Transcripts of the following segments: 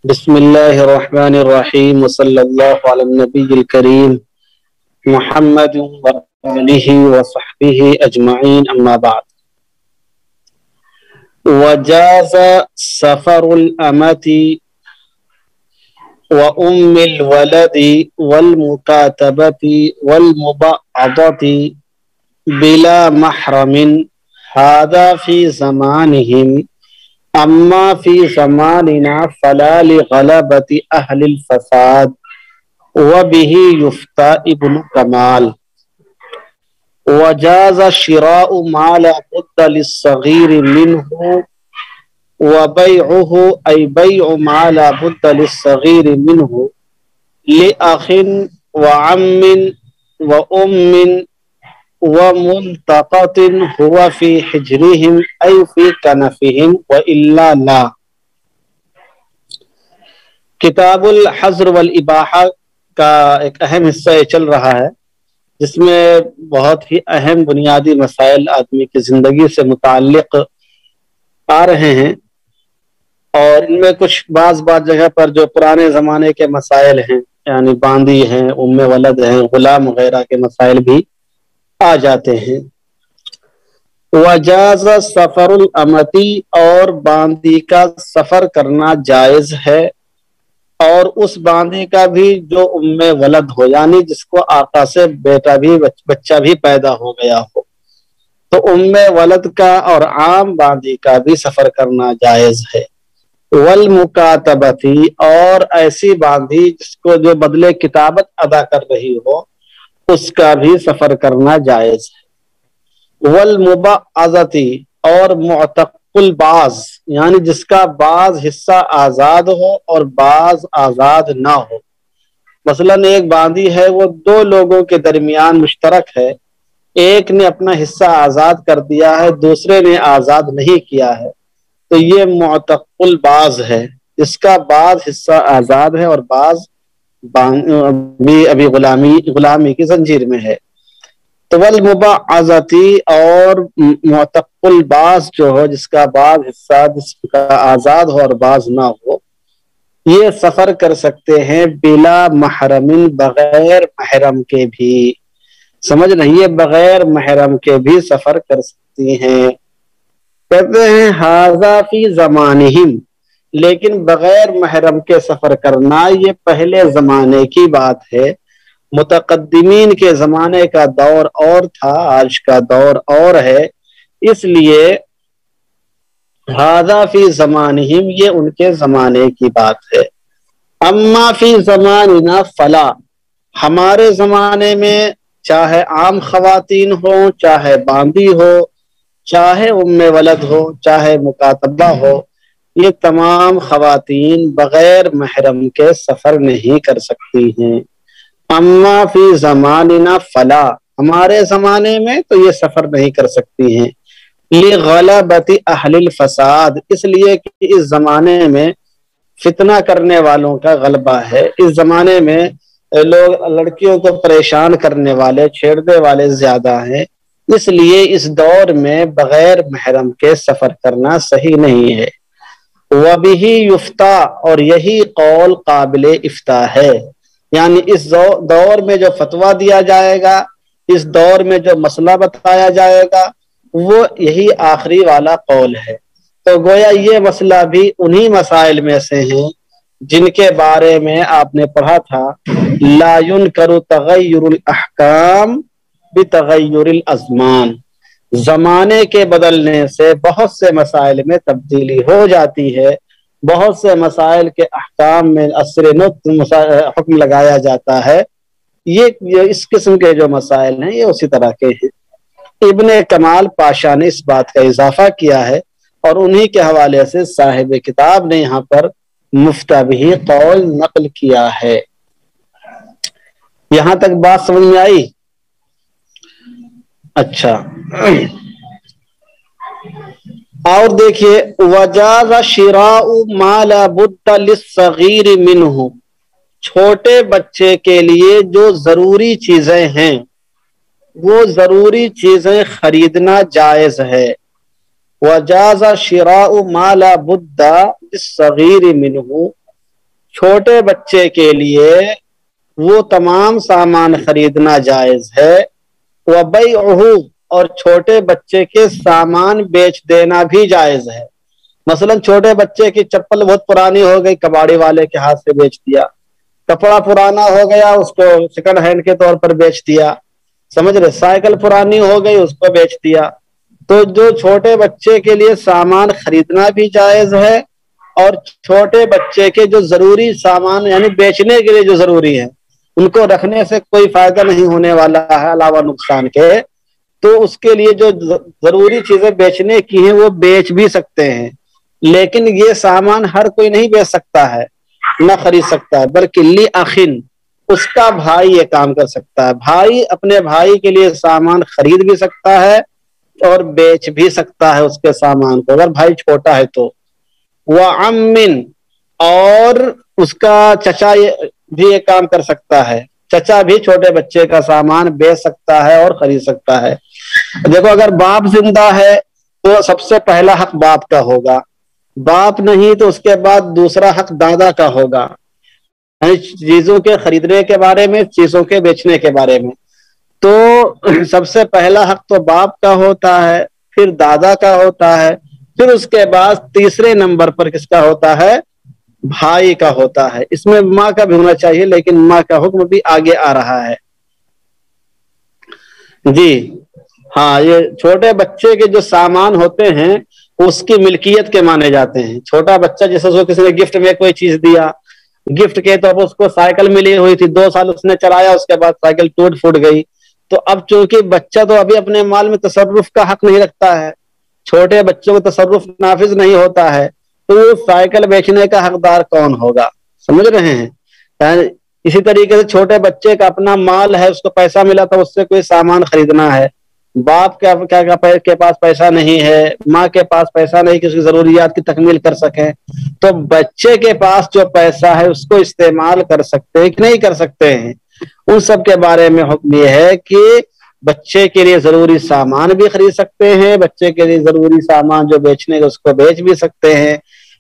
بسم اللہ الرحمن الرحیم وصلی اللہ علی النبی الکریم محمد وآلہ وصحبہ اجمعین اما بعد وجاز سفر الامت وام الولد والمکاتبۃ والمبعضۃ بلا محرم هذا فی زمانہم اما فی زماننا فلا لغلبۃ اہل الفساد وبہ یفتیٰ ابن کمال وجاز شراء ما لا بد للصغیر منہ وبیعہ ای بیع ما لا بد للصغیر منہ لأخ وعم وام وملتقط هو في حجرهم أي في كنفهم وإلا لا۔ کتاب الحظر والاباحہ کا ایک اہم حصہ یہ چل رہا ہے جس میں بہت ہی اہم بنیادی مسائل آدمی کی زندگی سے متعلق آ رہے ہیں، اور ان میں کچھ بعض جگہ پر جو پرانے زمانے کے مسائل ہیں، یعنی باندی ہیں، ام ولد ہیں، غلام وغیرہ کے مسائل بھی آ جاتے ہیں۔ وجاز سفر الامتی، اور باندی کا سفر کرنا جائز ہے، اور اس باندی کا بھی جو ام ولد ہو، یعنی جس کو آقا سے بیٹا بھی بچہ بھی پیدا ہو گیا ہو، تو ام ولد کا اور عام باندی کا بھی سفر کرنا جائز ہے۔ والمکاتبتی، اور ایسی باندی جس کو جو بدلے کتابت ادا کر رہی ہو، اس کا بھی سفر کرنا جائز ہے۔ والمبعضتی، اور معتق البعض، یعنی جس کا بعض حصہ آزاد ہو اور بعض آزاد نہ ہو۔ مثلا ایک باندی ہے، وہ دو لوگوں کے درمیان مشترک ہے، ایک نے اپنا حصہ آزاد کر دیا ہے، دوسرے نے آزاد نہیں کیا ہے، تو یہ معتق البعض ہے، جس کا بعض حصہ آزاد ہے اور بعض ابھی غلامی کی زنجیر میں ہے۔ تو والمبعضتی، اور معتق البعض جو ہو، جس کا بعض حصہ جس کا آزاد ہو اور بعض نہ ہو، یہ سفر کر سکتے ہیں بلا محرم، بغیر محرم کے بھی۔ سمجھ رہی ہے، بغیر محرم کے بھی سفر کر سکتی ہیں۔ کہتے ہیں ھذا فی زمانہم، لیکن بغیر محرم کے سفر کرنا یہ پہلے زمانے کی بات ہے، متقدمین کے زمانے کا دور اور تھا، آج کا دور اور ہے، اس لیے ھذا فی زمانہم، یہ ان کے زمانے کی بات ہے۔ اما فی زماننا فلا، ہمارے زمانے میں چاہے عام خواتین ہوں، چاہے باندی ہو، چاہے ام ولد ہو، چاہے مکاتبہ ہو، یہ تمام خواتین بغیر محرم کے سفر نہیں کر سکتی ہیں۔ اما فی زماننا فلا، ہمارے زمانے میں تو یہ سفر نہیں کر سکتی ہیں۔ لغلبۃ اہل الفساد، اس لیے کہ اس زمانے میں فتنہ کرنے والوں کا غلبہ ہے، اس زمانے میں لوگ لڑکیوں کو پریشان کرنے والے، چھیڑنے والے زیادہ ہیں، اس لیے اس دور میں بغیر محرم کے سفر کرنا صحیح نہیں ہے۔ وَبِهِ یفتیٰ، اور یہی قول قابل افتاء ہے، یعنی اس دور میں جو فتویٰ دیا جائے گا، اس دور میں جو مسئلہ بتایا جائے گا، وہ یہی آخری والا قول ہے۔ تو گویا یہ مسئلہ بھی انہی مسائل میں سے ہیں جن کے بارے میں آپ نے پڑھا تھا، لا ينکر تغیر الاحکام بتغیر الازمان، زمانے کے بدلنے سے بہت سے مسائل میں تبدیلی ہو جاتی ہے، بہت سے مسائل کے احکام میں اثر نطق حکم لگایا جاتا ہے، یہ اس قسم کے جو مسائل ہیں یہ اسی طرح کے ہیں۔ ابن کمال پاشا نے اس بات کا اضافہ کیا ہے، اور انہی کے حوالے سے صاحب کتاب نے یہاں پر مفتبی قول نقل کیا ہے۔ یہاں تک بات سمجھ میں آئی؟ اچھا، اور دیکھیے وجاز شراء ما لا بد للصغیر منہ، چھوٹے بچے کے لیے جو ضروری چیزیں ہیں وہ ضروری چیزیں خریدنا جائز ہے۔ وجاز شراء ما لا بد للصغیر منہ، چھوٹے بچے کے لیے وہ تمام سامان خریدنا جائز ہے، وَبَيْعُهُ اور چھوٹے بچے کے سامان بیچ دینا بھی جائز ہے۔ مثلا چھوٹے بچے کی چپل بہت پرانی ہو گئی، کباڑی والے کے ہاتھ سے بیچ دیا، کپڑا پرانا ہو گیا اس کو سیکنڈ ہینڈ کے طور پر بیچ دیا، سمجھ رہے، سائیکل پرانی ہو گئی اس کو بیچ دیا۔ تو جو چھوٹے بچے کے لیے سامان خریدنا بھی جائز ہے، اور چھوٹے بچے کے جو ضروری سامان یعنی بیچنے کے لیے جو ضروری ہے، ان کو رکھنے سے کوئی فائدہ نہیں ہونے والا ہے علاوہ نقصان کے، تو اس کے لیے جو ضروری چیزیں بیچنے کی ہیں وہ بیچ بھی سکتے ہیں۔ لیکن یہ سامان ہر کوئی نہیں بیچ سکتا ہے، نہ خرید سکتا ہے، بلکہ لی اخن، اس کا بھائی یہ کام کر سکتا ہے۔ بھائی اپنے بھائی کے لیے سامان خرید بھی سکتا ہے اور بیچ بھی سکتا ہے اس کے سامان کو، اگر بھائی چھوٹا ہے تو۔ وَعَمٍ اور اس کا چچا بھی یہ کام کر سکتا ہے، چچا بھی چھوٹے بچے کا سامان بیچ سکتا ہے اور خرید سکتا ہے۔ دیکھو اگر باپ زندہ ہے تو سب سے پہلا حق باپ کا ہوگا، باپ نہیں تو اس کے بعد دوسرا حق دادا کا ہوگا، چیزوں کے خریدنے کے بارے میں، چیزوں کے بیچنے کے بارے میں۔ تو سب سے پہلا حق تو باپ کا ہوتا ہے، پھر دادا کا ہوتا ہے، پھر اس کے بعد تیسرے نمبر پر کس کا ہوتا ہے؟ بھائی کا ہوتا ہے۔ اس میں ماں کا بھی ہونا چاہیے لیکن ماں کا حکم بھی آگے آ رہا ہے۔ جی ہاں، یہ چھوٹے بچے کے جو سامان ہوتے ہیں اس کی ملکیت کے مانے جاتے ہیں۔ چھوٹا بچہ جیسے اس کو کسی نے گفٹ میں کوئی چیز دیا، گفٹ کے طور پر اس کو سائیکل ملی ہوئی تھی، 2 سال اس نے چلایا، اس کے بعد سائیکل ٹوٹ پھوٹ گئی، تو اب چونکہ بچہ تو ابھی اپنے مال میں تصرف کا حق نہیں رکھتا ہے، چھوٹے بچوں کو تصرف نافذ نہیں ہوتا ہے، تو وہ سائیکل بیچنے کا حقدار کون ہوگا؟ سمجھ رہے ہیں؟ اسی طریقے سے چھوٹے بچے کا اپنا مال ہے، اس کو پیسہ ملا تو اس سے کوئی سامان خریدنا ہے، باپ کے پاس پیسہ نہیں ہے، ماں کے پاس پیسہ نہیں کہ اس کی ضروریات کی تکمیل کر سکیں، تو بچے کے پاس جو پیسہ ہے اس کو استعمال کر سکتے ہیں کہ نہیں کر سکتے ہیں؟ ان سب کے بارے میں حکم یہ ہے کہ بچے کے لیے ضروری سامان بھی خرید سکتے ہیں، بچے کے لیے ضروری سامان جو بیچنے کا اس کو بیچ بھی سکتے ہیں،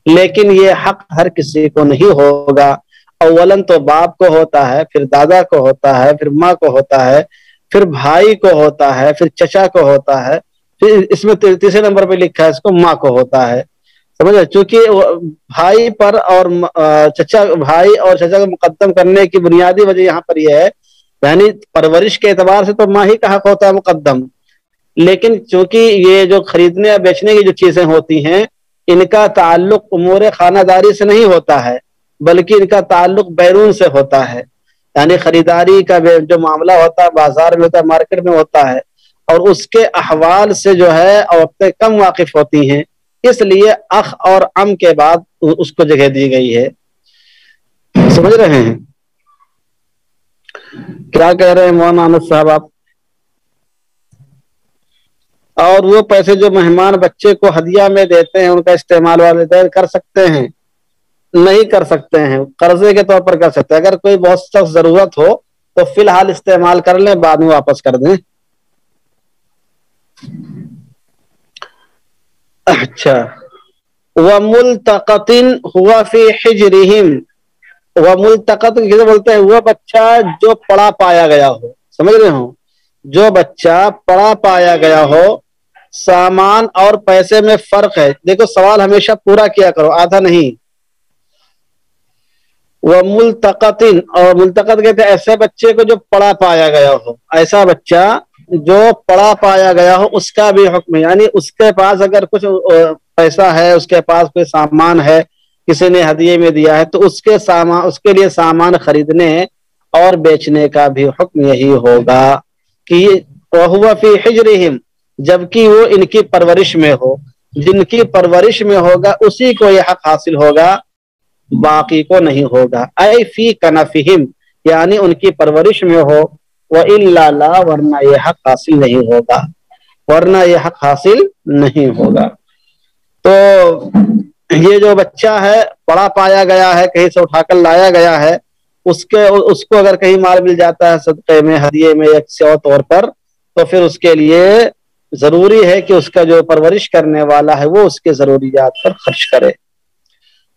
لیکن یہ حق ہر کسی کو نہیں ہوگا۔ اولن تو باپ کو ہوتا ہے، پھر دادا کو ہوتا ہے، پھر ماں کو ہوتا ہے، پھر بھائی کو ہوتا ہے، پھر چچا کو ہوتا ہے، پھر اس میں تیسرے نمبر پہ لکھا ہے اس کو ماں کو ہوتا ہے، سمجھے؟ چونکہ بھائی پر اور بھائی اور چچا کو مقدم کرنے کی بنیادی وجہ یہاں پر یہ ہے، یعنی پرورش کے اعتبار سے تو ماں ہی کا حق ہوتا ہے مقدم، لیکن چونکہ یہ جو خریدنے اور بیچنے کی جو چیزیں ہوتی ہیں ان کا تعلق امور خانہ داری سے نہیں ہوتا ہے، بلکہ ان کا تعلق بیرون سے ہوتا ہے، یعنی خریداری کا جو معاملہ ہوتا ہے بازار میں ہوتا ہے، مارکیٹ میں ہوتا ہے، اور اس کے احوال سے جو ہے عورتیں کم واقف ہوتی ہیں، اس لیے اخ اور ام کے بعد اس کو جگہ دی گئی ہے۔ سمجھ رہے ہیں کیا کہہ رہے ہیں مولانا انس صاحب آپ؟ اور وہ پیسے جو مہمان بچے کو ہدیہ میں دیتے ہیں ان کا استعمال والدین کر سکتے ہیں؟ نہیں کر سکتے ہیں، قرضے کے طور پر کر سکتے ہیں، اگر کوئی بہت سخت ضرورت ہو تو فی الحال استعمال کر لیں، بعد میں واپس کر دیں۔ اچھا، وَمُلْتَقَطٍ هُوَ فِي حِجْرِهِمْ، وَمُلْتَقَطٍ کسے بولتے ہیں؟ وہ بچہ جو پڑا پایا گیا ہو، سمجھ رہے ہو؟ جو بچہ پڑا پایا گیا ہو، سامان اور پیسے میں فرق ہے، دیکھو سوال ہمیشہ پورا کیا کرو، آدھا نہیں۔ وَمُلْتَقَطٍ اور ملتقط کہتے ہیں ایسے بچے کو جو پڑا پایا گیا ہو، ایسا بچہ جو پڑا پایا گیا ہو اس کا بھی حکم ہے، یعنی اس کے پاس اگر کچھ پیسہ ہے، اس کے پاس کوئی سامان ہے، کسی نے ہدیے میں دیا ہے، تو اس کے لیے سامان خریدنے اور بیچنے کا بھی حکم یہی ہوگا کہ وَهُوَ فِي حِجْرِهِمْ، جبکہ وہ ان کی پرورش میں ہو، جن کی پرورش میں ہوگا اسی کو یہ حق حاصل ہوگا، باقی کو نہیں ہوگا۔ اے فی کنفہم، یعنی ان کی پرورش میں ہو، وَإِلَّا لَا، ورنہ یہ حق حاصل نہیں ہوگا، ورنہ یہ حق حاصل نہیں ہوگا۔ تو یہ جو بچہ ہے پڑا پایا گیا ہے، کہیں سے اٹھا کر لایا گیا ہے، اس کو اگر کہیں مال مل جاتا ہے صدقے میں، ہدیے میں یا کسی اور طور پر، تو پھر اس کے لیے ضروری ہے کہ اس کا جو پرورش کرنے والا ہے وہ اس کے ضروریات پر خرچ کرے۔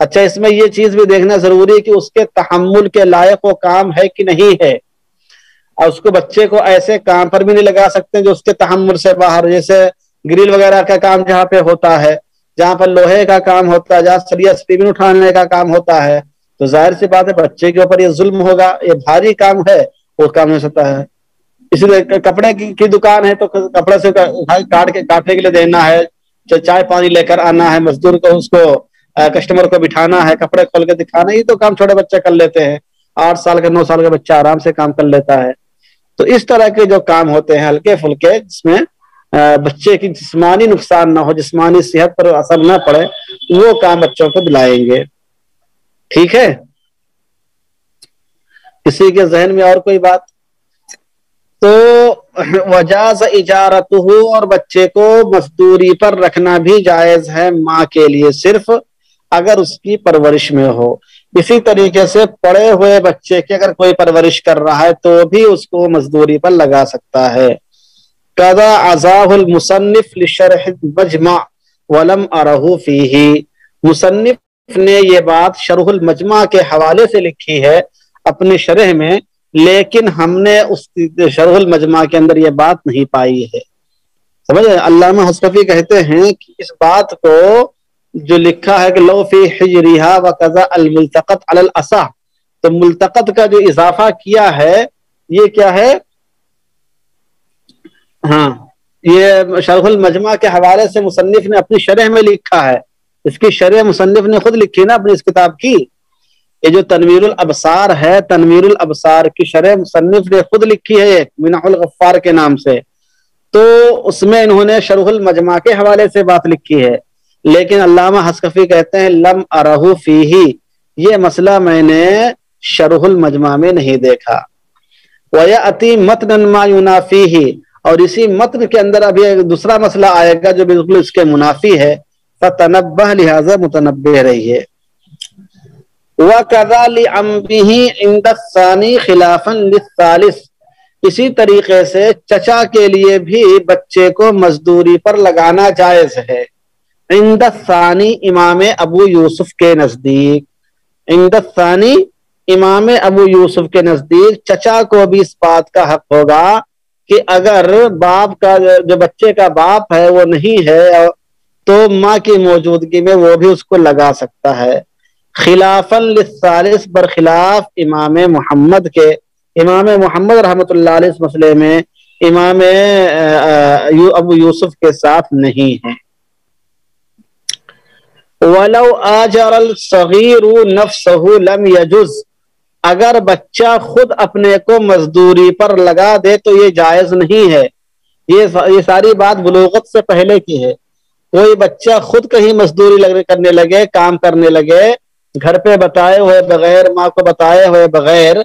اچھا اس میں یہ چیز بھی دیکھنا ضروری ہے کہ اس کے تحمل کے لائق وہ کام ہے کہ نہیں ہے، اور اس کو بچے کو ایسے کام پر بھی نہیں لگا سکتے جو اس کے تحمل سے باہر، جیسے گرل وغیرہ کا کام جہاں پہ ہوتا ہے، جہاں پر لوہے کا کام ہوتا ہے، جہاں سریا سٹیمن اٹھانے کا کام ہوتا ہے، تو ظاہر سی بات ہے بچے کے اوپر یہ ظلم ہوگا، یہ بھاری کام ہے، وہ کام نہیں ہو سکتا ہے۔ اسی لیے کپڑے کی دکان ہے تو کپڑے سے کاٹنے کے لیے دینا ہے، چائے پانی لے کر آنا ہے، مزدور کو اس کو کسٹمر کو بٹھانا ہے، کپڑے کھول کے دکھانا، یہ تو کام چھوٹے بچے کر لیتے ہیں، 8 سال کا 9 سال کا بچہ آرام سے کام کر لیتا ہے۔ تو اس طرح کے جو کام ہوتے ہیں ہلکے پھلکے، جس میں بچے کی جسمانی نقصان نہ ہو، جسمانی صحت پر اثر نہ پڑے، وہ کام بچوں کو دلائیں گے، ٹھیک ہے؟ کسی کے ذہن میں اور کوئی بات؟ تو وجاز اجارتہ، اور بچے کو مزدوری پر رکھنا بھی جائز ہے ماں کے لیے، صرف اگر اس کی پرورش میں ہو۔ اسی طریقے سے پڑے ہوئے بچے کی اگر کوئی پرورش کر رہا ہے تو بھی اس کو مزدوری پر لگا سکتا ہے۔ قضا عزاہ المصنف لشرح المجمع ولم ارہ فیہ، مصنف نے یہ بات شرح المجمع کے حوالے سے لکھی ہے اپنے شرح میں، لیکن ہم نے اس شرح المجمع کے اندر یہ بات نہیں پائی ہے۔ سمجھ رہے؟ علامہ حصفی کہتے ہیں کہ اس بات کو جو لکھا ہے کہ لو فی حجرہا وقضا الملتقط علی الاصح، تو ملتقط کا جو اضافہ کیا ہے یہ کیا ہے؟ ہاں، یہ شرح المجمع کے حوالے سے مصنف نے اپنی شرح میں لکھا ہے، اس کی شرح مصنف نے خود لکھی نا اپنی اس کتاب کی، یہ جو تنویر الابصار ہے، تنویر الابصار کی شرح مصنف نے خود لکھی ہے منح الغفار کے نام سے، تو اس میں انہوں نے شرح المجمع کے حوالے سے بات لکھی ہے، لیکن علامہ حصفی کہتے ہیں لم ارہ فیہ، یہ مسئلہ میں نے شرح المجمع میں نہیں دیکھا۔ وَيَأْتِي مَتْنًا مَا يُنَافِيهِ، اور اسی متن کے اندر ابھی ایک دوسرا مسئلہ آئے گا جو بالکل اس کے منافی ہے، فتنبہ، لہذا متنبہ رہیے۔ وَكَذَا لِعَمِّهِ عِنْدَ الثَّانِي خِلَافًا لِلثَّالِثِ، اسی طریقے سے چچا کے لیے بھی بچے کو مزدوری پر لگانا جائز ہے، عند الثانی، امام ابو یوسف کے نزدیک، عند الثانی، امام ابو یوسف کے نزدیک چچا کو بھی اس بات کا حق ہوگا کہ اگر باپ کا جو بچے کا باپ ہے وہ نہیں ہے تو ماں کی موجودگی میں وہ بھی اس کو لگا سکتا ہے، خلافاً للثالث، برخلاف امام محمد کے، امام محمد رحمۃ اللہ علیہ اس مسئلے میں امام ابو یوسف کے ساتھ نہیں ہے۔ وَلَوْ آجَرَ الصَّغِيرُ نَفْسَهُ لَمْ يَجُزْ، اگر بچہ خود اپنے کو مزدوری پر لگا دے تو یہ جائز نہیں ہے۔ یہ ساری بات بلوغت سے پہلے کی ہے۔ کوئی بچہ خود کہیں مزدوری کرنے لگے، کام کرنے لگے، گھر پہ بتائے ہوئے بغیر، ماں کو بتائے ہوئے بغیر،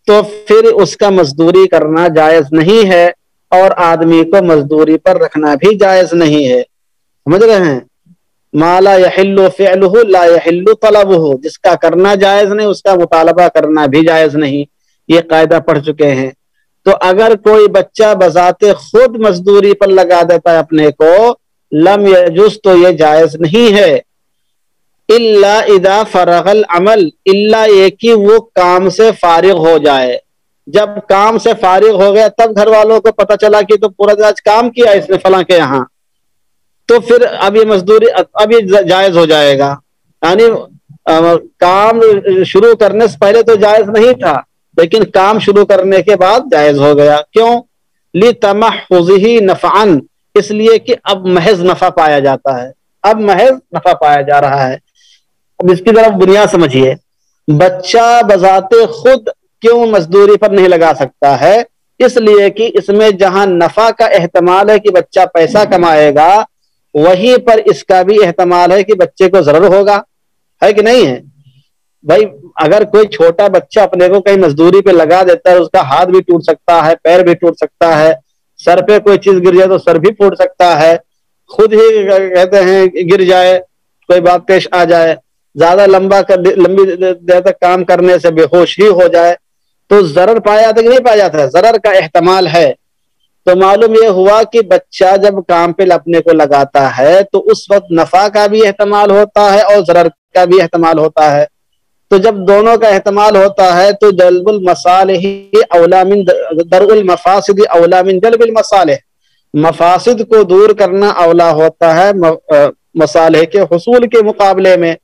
تو پھر اس کا مزدوری کرنا جائز نہیں ہے، اور آدمی کو مزدوری پر رکھنا بھی جائز نہیں ہے۔ سمجھ رہے ہیں؟ ما لا یحل فعلہ لا یحل طلبہ، جس کا کرنا جائز نہیں اس کا مطالبہ کرنا بھی جائز نہیں، یہ قاعدہ پڑھ چکے ہیں۔ تو اگر کوئی بچہ بذات خود مزدوری پر لگا دیتا ہے اپنے کو، لم یجوز، تو یہ جائز نہیں ہے، الا اذا فرغ العمل، الا یہ کہ وہ کام سے فارغ ہو جائے۔ جب کام سے فارغ ہو گیا تب گھر والوں کو پتہ چلا کہ تو پورا دن آج کام کیا اس نے فلاں کے یہاں، تو پھر اب یہ مزدوری اب یہ جائز ہو جائے گا، یعنی کام شروع کرنے سے پہلے تو جائز نہیں تھا، لیکن کام شروع کرنے کے بعد جائز ہو گیا۔ کیوں؟ لِتَمَحُّضِهِ نَفْعًا، اس لیے کہ اب محض نفع پایا جاتا ہے، اب محض نفع پایا جا رہا ہے۔ اب اس کی طرف بنیاد سمجھیے، بچہ بذات خود کیوں مزدوری پر نہیں لگا سکتا ہے؟ اس لیے کہ اس میں جہاں نفع کا احتمال ہے کہ بچہ پیسہ کمائے گا، وہیں پر اس کا بھی احتمال ہے کہ بچے کو ضرر ہوگا، ہے کہ نہیں ہے؟ بھائی اگر کوئی چھوٹا بچہ اپنے کو کہیں مزدوری پہ لگا دیتا ہے، اس کا ہاتھ بھی ٹوٹ سکتا ہے، پیر بھی ٹوٹ سکتا ہے، سر پہ کوئی چیز گر جائے تو سر بھی پھوٹ سکتا ہے، خود ہی کہتے ہیں گر جائے، کوئی بات پیش آ جائے، زیادہ لمبی دیر تک کام کرنے سے بے ہوش ہی ہو جائے، تو ضرر پایا جاتا کہ نہیں پایا جاتا ہے؟ ضرر کا احتمال ہے۔ تو معلوم یہ ہوا کہ بچہ جب کام پہ اپنے کو لگاتا ہے تو اس وقت نفع کا بھی احتمال ہوتا ہے اور ضرر کا بھی احتمال ہوتا ہے. تو جب دونوں کا احتمال ہوتا ہے تو جلب المصالح اولا من درء المفاسد اولا من جلب المصالح، مفاسد کو دور کرنا اولا ہوتا ہے مصالح کے حصول کے مقابلے میں.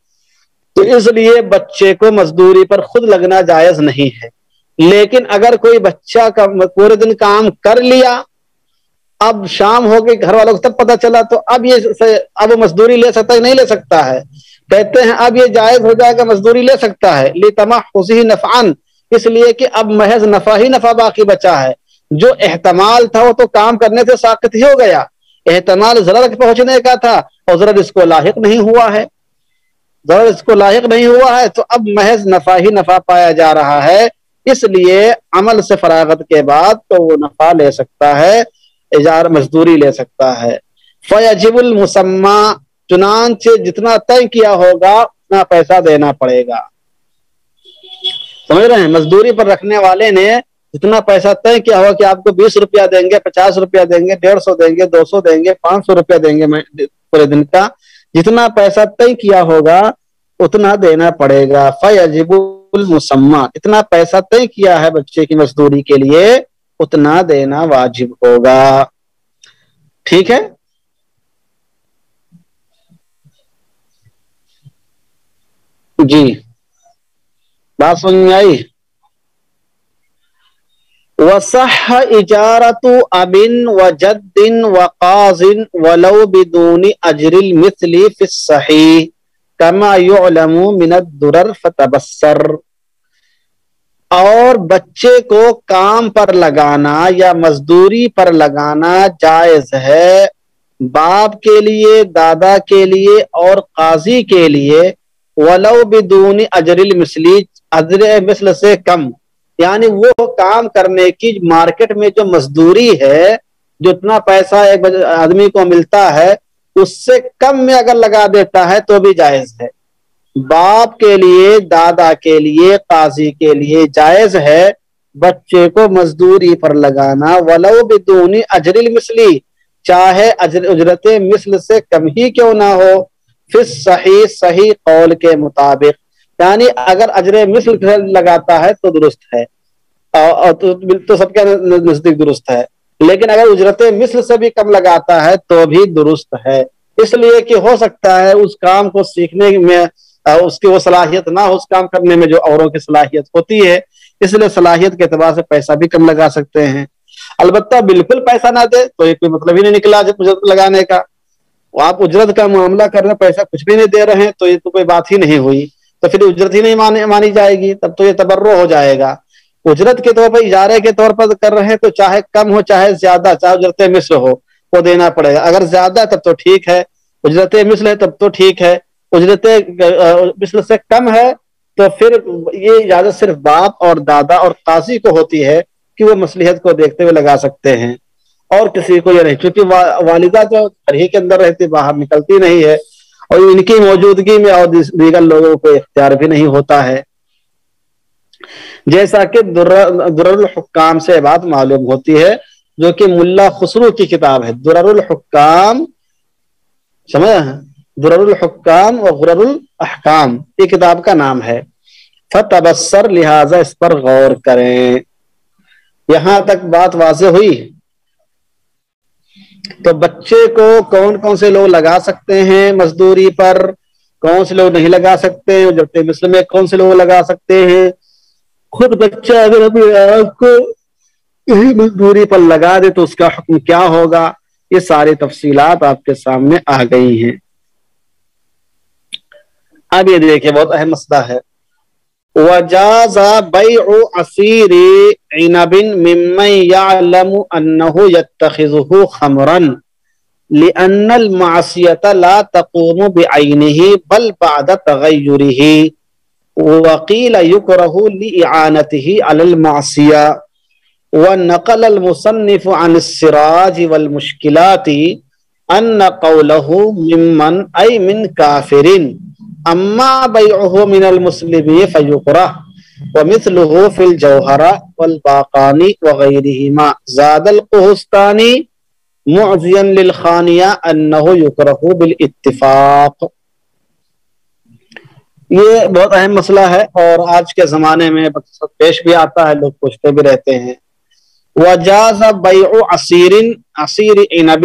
تو اس لیے بچے کو مزدوری پر خود لگنا جائز نہیں ہے. لیکن اگر کوئی بچہ کا پورے دن کام کر لیا، اب شام ہو گئی، گھر والوں کو تب پتہ چلا، تو اب مزدوری لے سکتا ہے نہیں لے سکتا ہے؟ کہتے ہیں اب یہ جائز ہو جائے گا، مزدوری لے سکتا ہے لِتَمَحُّصِهِ نَفْعًا، اس لیے کہ اب محض نفع ہی نفع باقی بچا ہے. جو احتمال تھا وہ تو کام کرنے سے ساقط ہی ہو گیا، احتمال ضرر پہنچنے کا تھا اور ضرر اس کو لاحق نہیں ہوا ہے، تو اب محض نفع ہی نفع پایا جا رہا ہے. اس لیے عمل سے فراغت کے بعد تو وہ نفع لے سکتا ہے، اجارہ مزدوری لے سکتا ہے. فَيَجِبُ الْمُسَمَّى، چنانچہ جتنا طے کیا ہوگا اتنا پیسہ دینا پڑے گا. سمجھ رہے ہیں؟ مزدوری پر رکھنے والے نے جتنا پیسہ طے کیا ہوگا کہ آپ کو 20 روپیہ دیں گے، 50 روپیہ دیں گے، 150 دیں گے، 200 دیں گے، 500 روپیہ دیں گے پورے دن کا، جتنا پیسہ طے کیا ہوگا اتنا دینا پڑے گا. فَيَجِبُ الْمُسَمَّى، اتنا پیسہ طے کیا ہے بچے کی مزدوری کے لیے اتنا دینا واجب ہوگا. ٹھیک ہے؟ جی بات سمجھ میں آئی؟ وَصَحَّ إِجَارَةُ أَبٍ وَجَدٍ وَقَاضٍ وَلَوْ بِدُونِ أَجْرِ الْمِثْلِ فِي الصَّحِيحِ كَمَا يُعْلَمُ مِنَ الدُّرَرِ فَتَبَصَّرْ. اور بچے کو کام پر لگانا یا مزدوری پر لگانا جائز ہے باپ کے لیے، دادا کے لیے اور قاضی کے لیے. وَلَوْ بِدُونِ أَجْرِ الْمِثْلِ، اجر مثل سے کم، یعنی وہ کام کرنے کی مارکیٹ میں جو مزدوری ہے، جو اتنا پیسہ ایک آدمی کو ملتا ہے اس سے کم میں اگر لگا دیتا ہے تو بھی جائز ہے. باپ کے لیے، دادا کے لیے، قاضی کے لیے جائز ہے بچے کو مزدوری پر لگانا. وَلَوْ بِدُونِ أَجْرِ الْمِثْلِ، چاہے اجرت مثل سے کم ہی کیوں نہ ہو. فِي الصحیح، صحیح قول کے مطابق، یعنی اگر اجر مثل لگاتا ہے تو درست ہے، تو سب کے نزدیک درست ہے. لیکن اگر اجرت مثل سے بھی کم لگاتا ہے تو بھی درست ہے، اس لیے کہ ہو سکتا ہے اس کام کو سیکھنے میں اس کی وہ صلاحیت نہ ہو اس کام کرنے میں جو اوروں کی صلاحیت ہوتی ہے، اس لیے صلاحیت کے اعتبار سے پیسہ بھی کم لگا سکتے ہیں. البتہ بالکل پیسہ نہ دے تو یہ کوئی مطلب ہی نہیں نکلا اجرت لگانے کا. آپ اجرت کا معاملہ کر رہے ہیں، پیسہ کچھ بھی نہیں دے رہے ہیں تو یہ تو کوئی بات ہی نہیں ہوئی، تو پھر اجرت ہی نہیں مانی جائے گی، تب تو یہ تبرع ہو جائے گا. اجرت کے طور پر، اجارے کے طور پر کر رہے ہیں تو چاہے کم ہو چاہے زیادہ، چاہے اجرت مثل ہو وہ دینا پڑے گا. اگر زیادہ ہے تب تو ٹھیک ہے، اجرت مثل ہے تب تو ٹھیک ہے. اجرت مثل سے کم ہے تو پھر یہ اجازت صرف باپ اور دادا اور قاضی کو ہوتی ہے کہ وہ مصلحت کو دیکھتے ہوئے لگا سکتے ہیں، اور کسی کو یہ نہیں. کیونکہ والدہ جو گھر ہی کے اندر رہتی، باہر نکلتی نہیں ہے، اور ان کی موجودگی میں اور دیگر لوگوں کو اختیار بھی نہیں ہوتا ہے. جیسا کہ درر الحکام سے بات معلوم ہوتی ہے، جو کہ ملا خسرو کی کتاب ہے. درر الحکام، سمجھا؟ درر الحکام و غرر الاحکام یہ کتاب کا نام ہے. فتبصر، لہذا اس پر غور کریں. یہاں تک بات واضح ہوئی؟ تو بچے کو کون کون سے لوگ لگا سکتے ہیں مزدوری پر، کون سے لوگ نہیں لگا سکتے، اجرت مثل میں کون سے لوگ لگا سکتے ہیں. خود بچہ اگر اپنے آپ کو یہی مزدوری پر لگا دے تو اس کا حکم کیا ہوگا، یہ ساری تفصیلات آپ کے سامنے آ گئی ہیں. اب یہ دیکھیں بہت اہم مسئلہ ہے. وَجَازَ بَيْعُ عَصِيرِ عِنَبٍ مِمَّنْ يَعْلَمُ أَنَّهُ يَتَّخِذُهُ خَمْرًا لِأَنَّ الْمَعْصِيَةَ لَا تَقُومُ بِعَيْنِهِ بَلْ بَعْدَ تَغَيُّرِهِ. وَقِيلَ يُكْرَهُ لِإِعَانَتِهِ عَلَى الْمَعْصِيَةِ. وَنَقَلَ الْمُصَنِّفُ عَنِ السِّرَاجِ وَالْمُشْكِلَاتِ أَنَّ قَوْلَهُ مِمَّنْ أَيْ مِنْ كَافِرٍ اما بیعه من المسلم فیکرہ ومثله فی الجوہرہ والباقانی وغیرہما. زاد القہستانی معزیا للخانیہ انہ یکرہ بالاتفاق. یہ بہت اہم مسئلہ ہے اور آج کے زمانے میں پیش بھی آتا ہے، لوگ پوچھتے بھی رہتے ہیں۔ وجاز بیع عصیر عنب،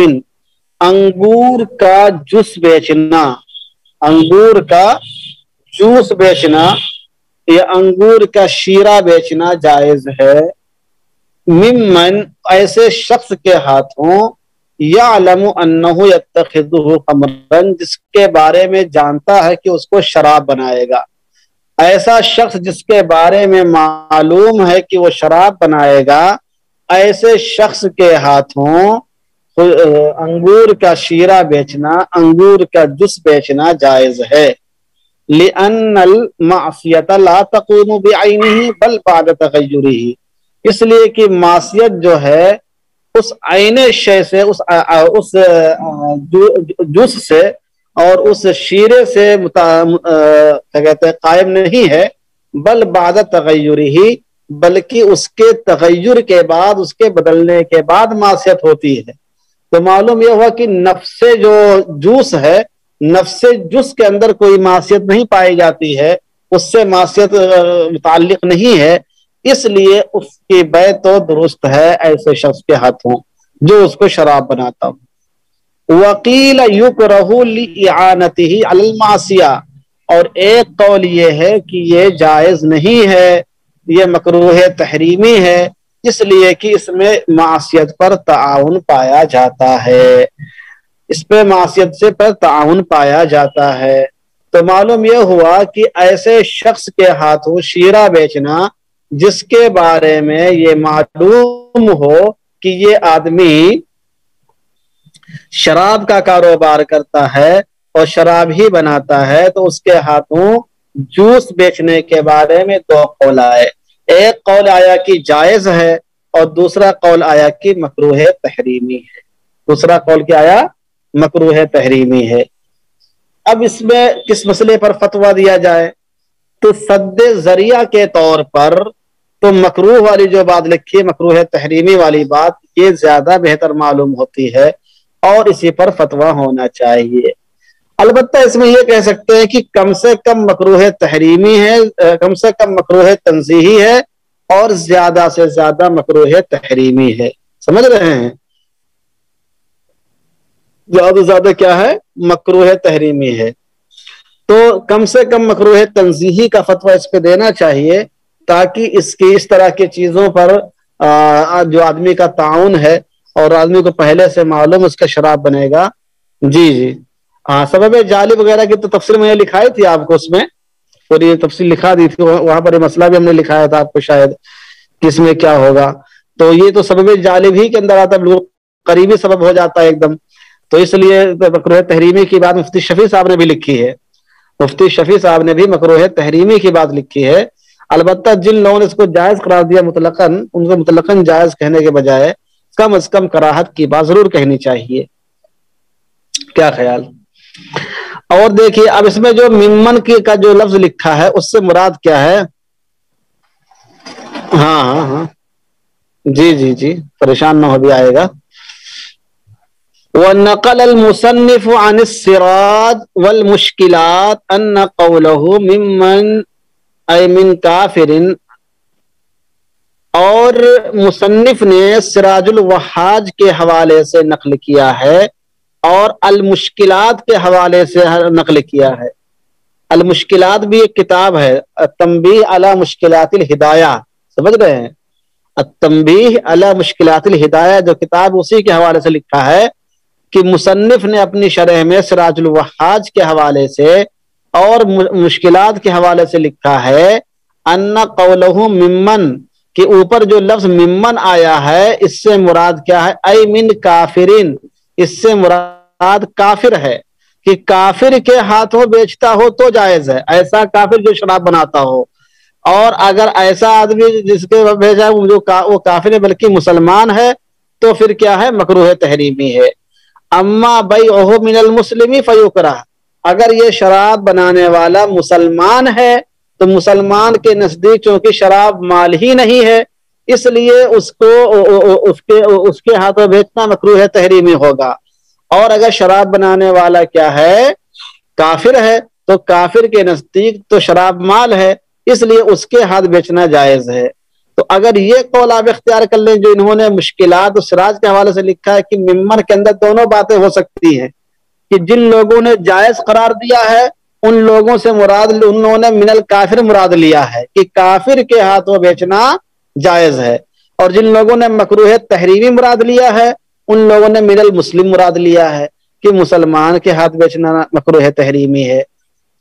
انگور کا جوس بیچنا، انگور کا جوس بیچنا یا انگور کا شیرہ بیچنا جائز ہے، ممن ایسے شخص کے ہاتھوں یعلم انہ یتخذہ خمرا، جس کے بارے میں جانتا ہے کہ اس کو شراب بنائے گا، ایسا شخص جس کے بارے میں معلوم ہے کہ وہ شراب بنائے گا، ایسے شخص کے ہاتھوں انگور کا شیرہ بیچنا، انگور کا جوس بیچنا جائز ہے، لأن المعصیت لا تقوم بعینہ بل بعد تغیرہ، اس لیے کہ معصیت جو ہے اس عین شے سے، اس جوس سے اور اس شیرے سے کہتے ہیں قائم نہیں ہے، بل بعد تغیرہ، بلکہ اس کے تغیر کے بعد، اس کے بدلنے کے بعد معصیت ہوتی ہے۔ تو معلوم یہ ہوا کہ نفس جو جوس ہے، نفس جوس کے اندر کوئی معصیت نہیں پائی جاتی ہے، اس سے معصیت متعلق نہیں ہے، اس لیے اس کی بیع تو درست ہے ایسے شخص کے ہاتھوں جو اس کو شراب بناتا ہوں۔ وقیل یکرہ لإعانتہ علی المعصیہ، اور ایک قول یہ ہے کہ یہ جائز نہیں ہے، یہ مکروہ تحریمی ہے، اس لیے کہ اس میں معصیت پر تعاون پایا جاتا ہے، اس پہ معصیت سے پر تعاون پایا جاتا ہے۔ تو معلوم یہ ہوا کہ ایسے شخص کے ہاتھوں شیرہ بیچنا جس کے بارے میں یہ معلوم ہو کہ یہ آدمی شراب کا کاروبار کرتا ہے اور شراب ہی بناتا ہے، تو اس کے ہاتھوں جوس بیچنے کے بارے میں دو قول آئے، ایک قول آیا کہ جائز ہے اور دوسرا قول آیا کہ مکروہ تحریمی ہے، دوسرا قول کیا آیا؟ مکروہ تحریمی ہے۔ اب اس میں کس مسئلے پر فتویٰ دیا جائے؟ تو سد ذریعہ کے طور پر تو مکروہ والی جو بات لکھی ہے، مکروہ تحریمی والی بات، یہ زیادہ بہتر معلوم ہوتی ہے اور اسی پر فتویٰ ہونا چاہیے۔ البتہ اس میں یہ کہہ سکتے ہیں کہ کم سے کم مکروہ تحریمی ہے، کم سے کم مکروہ تنزیہی ہے اور زیادہ سے زیادہ مکروہ تحریمی ہے، سمجھ رہے ہیں؟ زیادہ سے زیادہ کیا ہے؟ مکروہ تحریمی ہے، تو کم سے کم مکروہ تنزیہی کا فتویٰ اس پہ دینا چاہیے، تاکہ اس طرح کی چیزوں پر جو آدمی کا تعاون ہے اور آدمی کو پہلے سے معلوم اس کا شراب بنے گا۔ جی جی ہاں، سبب جالب وغیرہ کی تو تفسیر میں نے لکھائی تھی آپ کو، اس میں پوری تفصیل لکھا دی تھی، وہاں پر یہ مسئلہ بھی ہم نے لکھایا تھا آپ کو شاید، کس میں کیا ہوگا۔ تو یہ تو سبب جالب ہی کے اندر آتا ہے، قریبی سبب ہو جاتا ہے ایک دم، تو اس لیے مکروہ تحریمی کی بات مفتی شفیع صاحب نے بھی لکھی ہے، مفتی شفیع صاحب نے بھی مکروہ تحریمی کی بات لکھی ہے۔ البتہ جن لوگوں نے اس کو جائز قرار دیا مطلقاً، ان کو مطلقاً جائز کہنے کے بجائے کم از کم کراہت کی بات ضرور کہنی چاہیے۔ کیا خیال؟ اور دیکھیے اب اس میں جو ممن کا جو لفظ لکھا ہے اس سے مراد کیا ہے؟ ہاں ہاں ہاں جی جی جی پریشان نہ ہو، بھی آئے گا۔ وَنَقَلَ الْمُصَنِّفُ عَنِ السِّرَاج وَالْمُشْكِلَاتِ أَنَّ قَوْلَهُ مِمَّنْ أَيْ مِنْ كَافِرٍ، اور مصنف نے سراج الوحاج کے حوالے سے نقل کیا ہے اور المشکلات کے حوالے سے نقل کیا ہے۔ المشکلات بھی ایک کتاب ہے، التنبیہ علی مشکلات الہدایہ، سمجھ رہے ہیں؟ التنبیہ علی مشکلات الہدایہ جو کتاب اسی کے حوالے سے لکھا ہے کہ مصنف نے اپنی شرح میں سراج الوحاج کے حوالے سے اور مشکلات کے حوالے سے لکھا ہے ان قولہ ممن، کہ اوپر جو لفظ ممن آیا ہے اس سے مراد کیا ہے؟ اے من کافرین، اس سے مراد کافر ہے، کہ کافر کے ہاتھوں بیچتا ہو تو جائز ہے، ایسا کافر جو شراب بناتا ہو، اور اگر ایسا آدمی جس کے بھیجا وہ کافر ہے بلکہ مسلمان ہے تو پھر کیا ہے؟ مکروہ تحریمی ہے۔ اما بیعہ من المسلم فیکرہ، اگر یہ شراب بنانے والا مسلمان ہے تو مسلمان کے نزدیک چونکہ شراب مال ہی نہیں ہے، اس لیے اس کے ہاتھوں بیچنا مکروہ تحریمی ہوگا، اور اگر شراب بنانے والا کیا ہے؟ کافر ہے تو کافر کے نزدیک تو شراب مال ہے، اس لیے اس کے ہاتھ بیچنا جائز ہے۔ تو اگر یہ قول آپ اختیار کر لیں جو انہوں نے مشکلات و سراج کے حوالے سے لکھا ہے کہ ممبر کے اندر دونوں باتیں ہو سکتی ہیں، کہ جن لوگوں نے جائز قرار دیا ہے ان لوگوں سے مراد ان لوگوں نے من الکافر مراد لیا ہے کہ کافر کے ہاتھوں بیچنا جائز ہے، اور جن لوگوں نے مکروہ تحریمی مراد لیا ہے ان لوگوں نے من المسلم مراد لیا ہے کہ مسلمان کے ہاتھ بیچنا مکروہ تحریمی ہے۔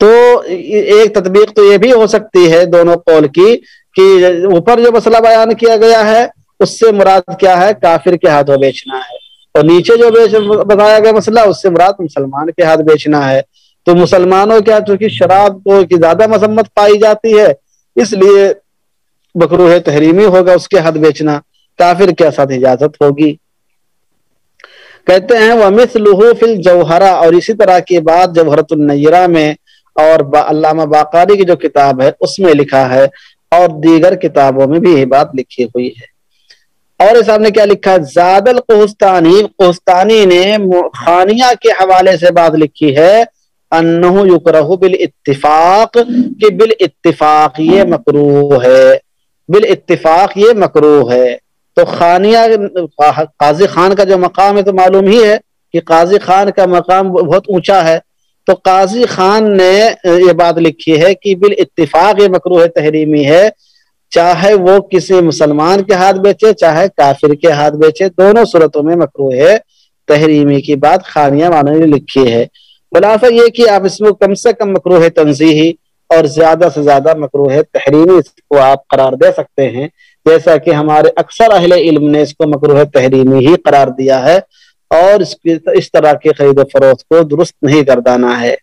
تو ایک تطبیق تو یہ بھی ہو سکتی ہے دونوں قول کی کہ اوپر جو مسئلہ بیان کیا گیا ہے اس سے مراد کیا ہے، کافر کے ہاتھوں بیچنا ہے، اور نیچے جو بتایا گیا مسئلہ اس سے مراد مسلمان کے ہاتھ بیچنا ہے۔ تو مسلمانوں کے ہاتھ چونکہ شراب کی زیادہ مذمت پائی جاتی ہے اس لیے مکروہ تحریمی ہوگا اس کے ہاتھ بیچنا، کافر کے ساتھ اجازت ہوگی۔ کہتے ہیں وَمِثْلُهُ فِي الْجَوْهَرَةِ، اور اسی طرح کی بات جوہرۃ النیرہ میں اور علامہ باقاری کی جو کتاب ہے اس میں لکھا ہے، اور دیگر کتابوں میں بھی یہ بات لکھی ہوئی ہے۔ اور اس نے کیا لکھا ہے، زاد القحطانی، قحطانی نے خانیہ کے حوالے سے بات لکھی ہے، انہ یکرہ بالاتفاق، کہ بالاتفاق یہ مکروہ ہے، بالاتفاق یہ مکروہ ہے۔ تو خانیہ قاضی خان کا جو مقام ہے تو معلوم ہی ہے کہ قاضی خان کا مقام بہت اونچا ہے، تو قاضی خان نے یہ بات لکھی ہے کہ بالاتفاق یہ مکروہ تحریمی ہے، چاہے وہ کسی مسلمان کے ہاتھ بیچے چاہے کافر کے ہاتھ بیچے، دونوں صورتوں میں مکروہ تحریمی کی بات خانیہ والوں نے لکھی ہے۔ خلاصہ یہ کہ آپ اس میں کم سے کم مکروہ تنزیہی اور زیادہ سے زیادہ مکروہ تحریمی اس کو آپ قرار دے سکتے ہیں، جیسا کہ ہمارے اکثر اہل علم نے اس کو مکروہ تحریمی ہی قرار دیا ہے، اور اس طرح کے خرید و فروخت کو درست نہیں گردانا ہے۔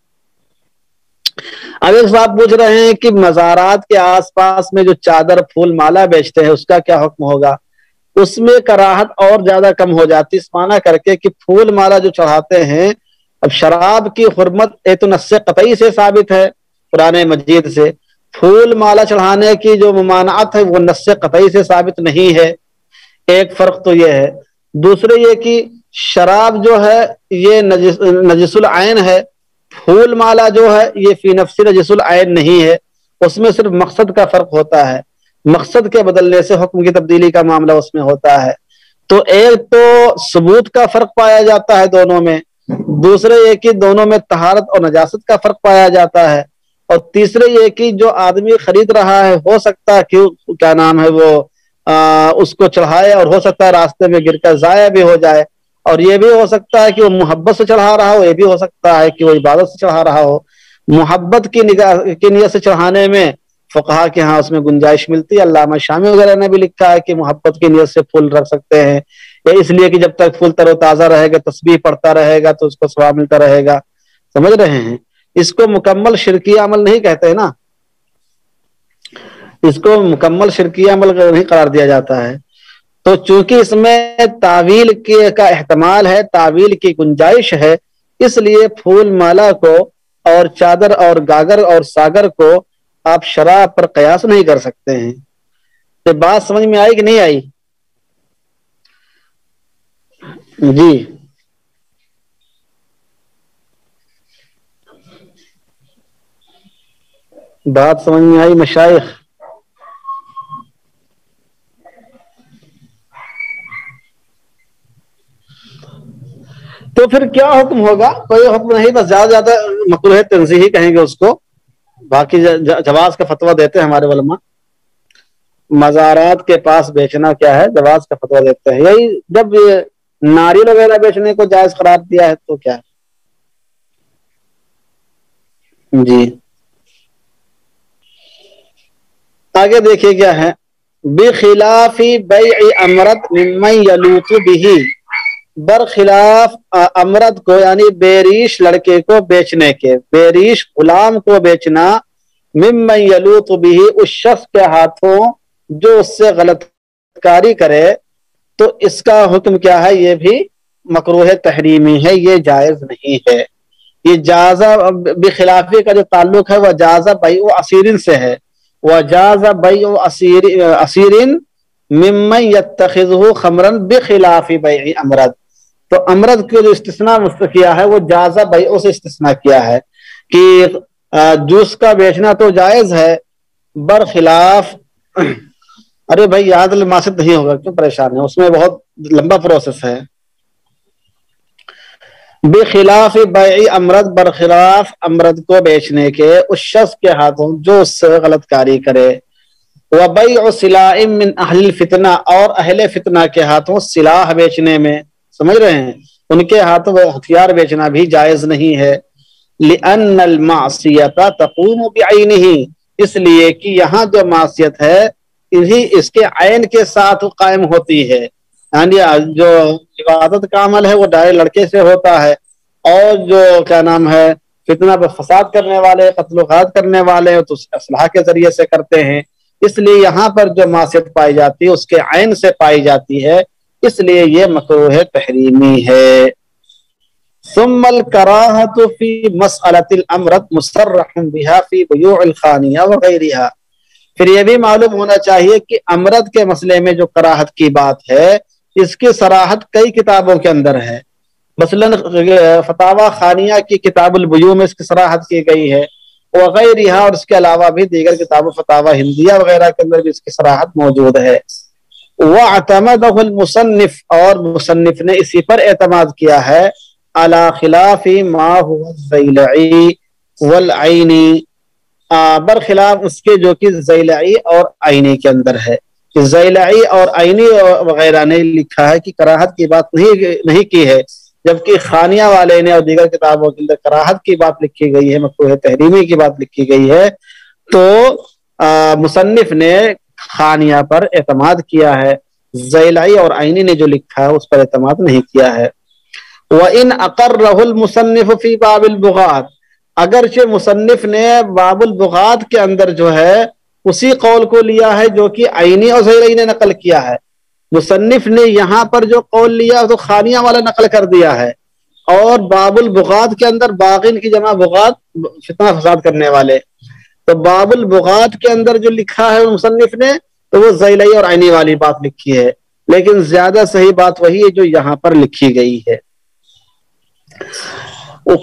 اب ایک بات پوچھ رہے ہیں کہ مزارات کے آس پاس میں جو چادر پھول مالا بیچتے ہیں اس کا کیا حکم ہوگا؟ اس میں کراہت اور زیادہ کم ہو جاتی اس معنی کر کے کہ پھول مالا جو چڑھاتے ہیں، اب شراب کی حرمت تو نص قطعی سے ثابت ہے قرآن مجید سے، پھول مالا چڑھانے کی جو ممانعت ہے وہ نص قطعی سے ثابت نہیں ہے، ایک فرق تو یہ ہے۔ دوسرے یہ کہ شراب جو ہے یہ نجس العین ہے، پھول مالا جو ہے یہ فی نفسی نجس العین نہیں ہے، اس میں صرف مقصد کا فرق ہوتا ہے، مقصد کے بدلنے سے حکم کی تبدیلی کا معاملہ اس میں ہوتا ہے۔ تو ایک تو ثبوت کا فرق پایا جاتا ہے دونوں میں، دوسرے یہ کہ دونوں میں طہارت اور نجاست کا فرق پایا جاتا ہے، اور تیسرے یہ کہ جو آدمی خرید رہا ہے ہو سکتا ہے کہ کیا نام ہے وہ اس کو چڑھائے، اور ہو سکتا ہے راستے میں گر کر ضائع بھی ہو جائے، اور یہ بھی ہو سکتا ہے کہ وہ محبت سے چڑھا رہا ہو، یہ بھی ہو سکتا ہے کہ وہ عبادت سے چڑھا رہا ہو۔ محبت کی نیت سے چڑھانے میں فقہا کے ہاں اس میں گنجائش ملتی ہے، علامہ شامی وغیرہ نے بھی لکھا ہے کہ محبت کی نیت سے پھول رکھ سکتے ہیں، یا اس لیے کہ جب تک پھول تر و تازہ رہے گا تسبیح پڑھتا رہے گا تو اس کو ثواب ملتا رہے گا، سمجھ رہے ہیں؟ اس کو مکمل شرکی عمل نہیں کہتے نا، اس کو مکمل شرکی عمل نہیں قرار دیا جاتا ہے۔ تو چونکہ اس میں تعویل کا احتمال ہے، تعویل کی گنجائش ہے، اس لیے پھول مالا کو اور چادر اور گاگر اور ساگر کو آپ شراب پر قیاس نہیں کر سکتے ہیں۔ یہ بات سمجھ میں آئی کہ نہیں آئی؟ جی بات سمجھ میں آئی مشائخ؟ تو پھر کیا حکم ہوگا؟ کوئی حکم نہیں، بس زیادہ زیادہ مکروہ تنزیہی کہیں گے اس کو، باقی جواز کا فتویٰ دیتے ہیں ہمارے علماء۔ مزارات کے پاس بیچنا کیا ہے، جواز کا فتویٰ دیتے ہیں، یہی جب ناریل وغیرہ بیچنے کو جائز قرار دیا ہے تو کیا ہے؟ جی آگے دیکھیے کیا ہے، بخلاف بیع امرت ممن یلوط بہ، برخلاف امرد کو یعنی بیریش لڑکے کو بیچنے کے، بیریش غلام کو بیچنا، ممن یلوط بہ اس شخص کے ہاتھوں جو اس سے غلط کاری کرے، تو اس کا حکم کیا ہے؟ یہ بھی مکروہ تحریمی ہے، یہ جائز نہیں ہے۔ یہ جازہ بخلافی کا جو تعلق ہے وہ جازہ بیع اسیر سے ہے، وجاز بیع اسیر ممن یتخذہ خمرا بخلاف بیع امرد، تو امرد کو جو استثناء کیا ہے وہ جازہ بیع سے استثناء کیا ہے کہ جوس کا بیچنا تو جائز ہے، برخلاف ارے بھائی یاد ماسد نہیں ہوگا، کیوں پریشان ہے، اس میں بہت لمبا پروسیس ہے. بخلاف بیع امرد، برخلاف امرد کو بیچنے کے اس شخص کے ہاتھوں جو اس سے غلط کاری کرے. وبیع سلاء من اہل الفتنہ، اور اہل فتنہ کے ہاتھوں سلاح بیچنے میں، سمجھ رہے ہیں، ان کے ہاتھوں ہتھیار بیچنا بھی جائز نہیں ہے. لأن المعصیت تقوم بعینہ، اس لیے کہ یہاں جو معصیت ہے اس کے عین کے ساتھ قائم ہوتی ہے. یعنی جو عبادت کا عمل ہے وہ ڈائریکٹ لڑکے سے ہوتا ہے، اور جو کیا نام ہے فتنہ پر فساد کرنے والے، قتل و غارت کرنے والے تو اسلحہ کے ذریعے سے کرتے ہیں. اس لیے یہاں پر جو معصیت پائی جاتی ہے اس کے عین سے پائی جاتی ہے، اس لیے یہ مکروہ تحریمی ہے. ثم الکراہۃ فی مسئلۃ الامرۃ مصرح بها فی بیوع الخانیہ وغیرها. پھر یہ بھی معلوم ہونا چاہیے کہ امرد کے مسئلے میں جو کراہت کی بات ہے اس کی صراحت کئی کتابوں کے اندر ہے. مثلا فتاوی خانیہ کی کتاب البیوع میں اس کی صراحت کی گئی ہے، وغیرہ، اور اس کے علاوہ بھی دیگر کتاب فتاوی ہندیہ وغیرہ کے اندر بھی اس کی صراحت موجود ہے. واعتمدہ المصنف، اور مصنف نے اسی پر اعتماد کیا ہے، علی خلاف ما هو الزیلعی والعینی، برخلاف اس کے جو کہ زیلعی اور عینی کے اندر ہے. کہ زیلعی اور عینی وغیرہ نے لکھا ہے کہ کراہت کی بات نہیں کی ہے، جبکہ خانیہ والے نے اور دیگر کتابوں کے اندر کراہت کی بات لکھی گئی ہے، مکروہ تحریمی کی بات لکھی گئی ہے. تو مصنف نے خانیہ پر اعتماد کیا ہے، زیلعی اور عینی نے جو لکھا ہے اس پر اعتماد نہیں کیا ہے. وَإِنْ أَقَرَّهُ الْمُصَنِّفُ فِي بَابِ الْبُغَاثِ، اگرچہ مصنف نے باب البغاث کے اندر جو ہے اسی قول کو لیا ہے جو کہ عینی اور زیلعی نے نقل کیا ہے. مصنف نے یہاں پر جو قول لیا تو خانیہ والا نقل کر دیا ہے، اور باب البغاث کے اندر باغین کی جمع بغاث، فتنہ فساد کرنے والے، تو باب البغاث کے اندر جو لکھا ہے مصنف نے تو وہ زیلعی اور عینی والی بات لکھی ہے، لیکن زیادہ صحیح بات وہی ہے جو یہاں پر لکھی گئی ہے.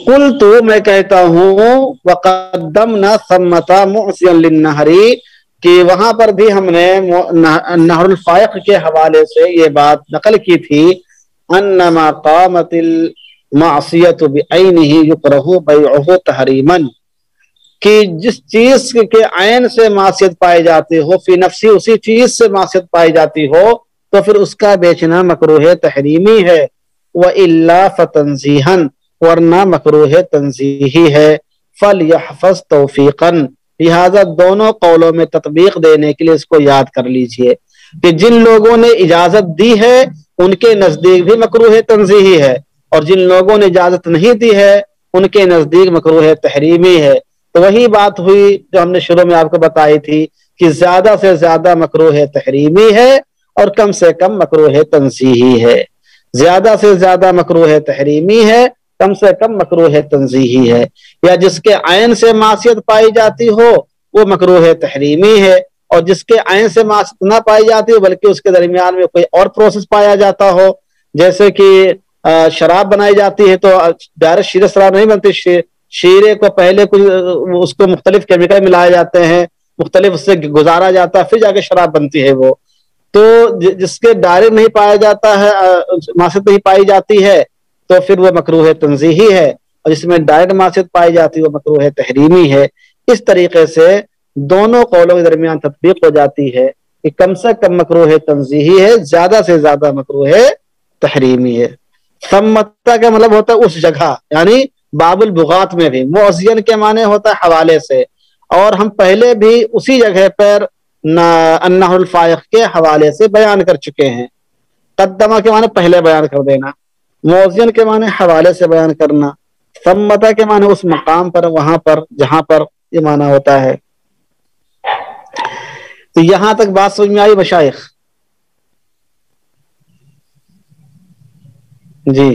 قلت، میں کہتا ہوں، وقدمنا ثمۃ معصیا للنہر، کہ وہاں پر بھی ہم نے نہر الفائق کے حوالے سے یہ بات نقل کی تھی، انما قامت المعصیۃ بعینہ یکرہ بیعہ تحریما، کہ جس چیز کے عین سے معصیت پائی جاتی ہو، فی نفسی، اسی چیز سے معصیت پائی جاتی ہو تو پھر اس کا بیچنا مکروہ تحریمی ہے. وَإِلَّا فَتَنزِيحًا، ورنہ مکروہ تنزیہی ہے. فَلْيَحْفَظْ تَوْفِيقًا، لہذا دونوں قولوں میں تطبیق دینے کے لیے اس کو یاد کر لیجئے کہ جن لوگوں نے اجازت دی ہے ان کے نزدیک بھی مکروہ تنزیہی ہے، اور جن لوگوں نے اجازت نہیں دی ہے ان کے نزدیک مکروہ تحریمی ہے. تو وہی بات ہوئی جو ہم نے شروع میں آپ کو بتائی تھی کہ زیادہ سے زیادہ مکروہ تحریمی ہے اور کم سے کم مکروہ تنزیہی ہے. زیادہ سے زیادہ مکروہ تحریمی ہے، کم سے کم مکروہ تنزیہی ہے. یا جس کے عین سے معصیت پائی جاتی ہو وہ مکروہ تحریمی ہے، اور جس کے عین سے معصیت نہ پائی جاتی ہو بلکہ اس کے درمیان میں کوئی اور پروسیس پایا جاتا ہو، جیسے کہ شراب بنائی جاتی ہے تو ڈائریکٹ شیر شراب نہیں بنتی، شیرے کو پہلے کچھ اس کو مختلف کیمیکل ملائے جاتے ہیں، مختلف اس سے گزارا جاتا ہے، پھر جا کے شراب بنتی ہے. وہ تو جس کے ڈائریکٹ نہیں پایا جاتا ہے، معصیت نہیں پائی جاتی ہے تو پھر وہ مکروہ تنزیہی ہے، اور جس میں ڈائریکٹ معصیت پائی جاتی ہے وہ مکروہ تحریمی ہے. اس طریقے سے دونوں قولوں کے درمیان تطبیق ہو جاتی ہے کہ کم سے کم مکروہ تنزیہی ہے، زیادہ سے زیادہ مکروہ تحریمی ہے. ثمتہ کا مطلب ہوتا ہے اس جگہ، یعنی باب البغاث میں بھی معصین کے معنی ہوتا ہے حوالے سے، اور ہم پہلے بھی اسی جگہ پر النہر الفائق کے حوالے سے بیان کر چکے ہیں. قدمہ کے معنی پہلے بیان کر دینا، معصین کے معنی حوالے سے بیان کرنا، ثمتہ کے معنی اس مقام پر، وہاں پر جہاں پر یہ معنی ہوتا ہے. تو یہاں تک بات سمجھ میں آئی مشائخ؟ جی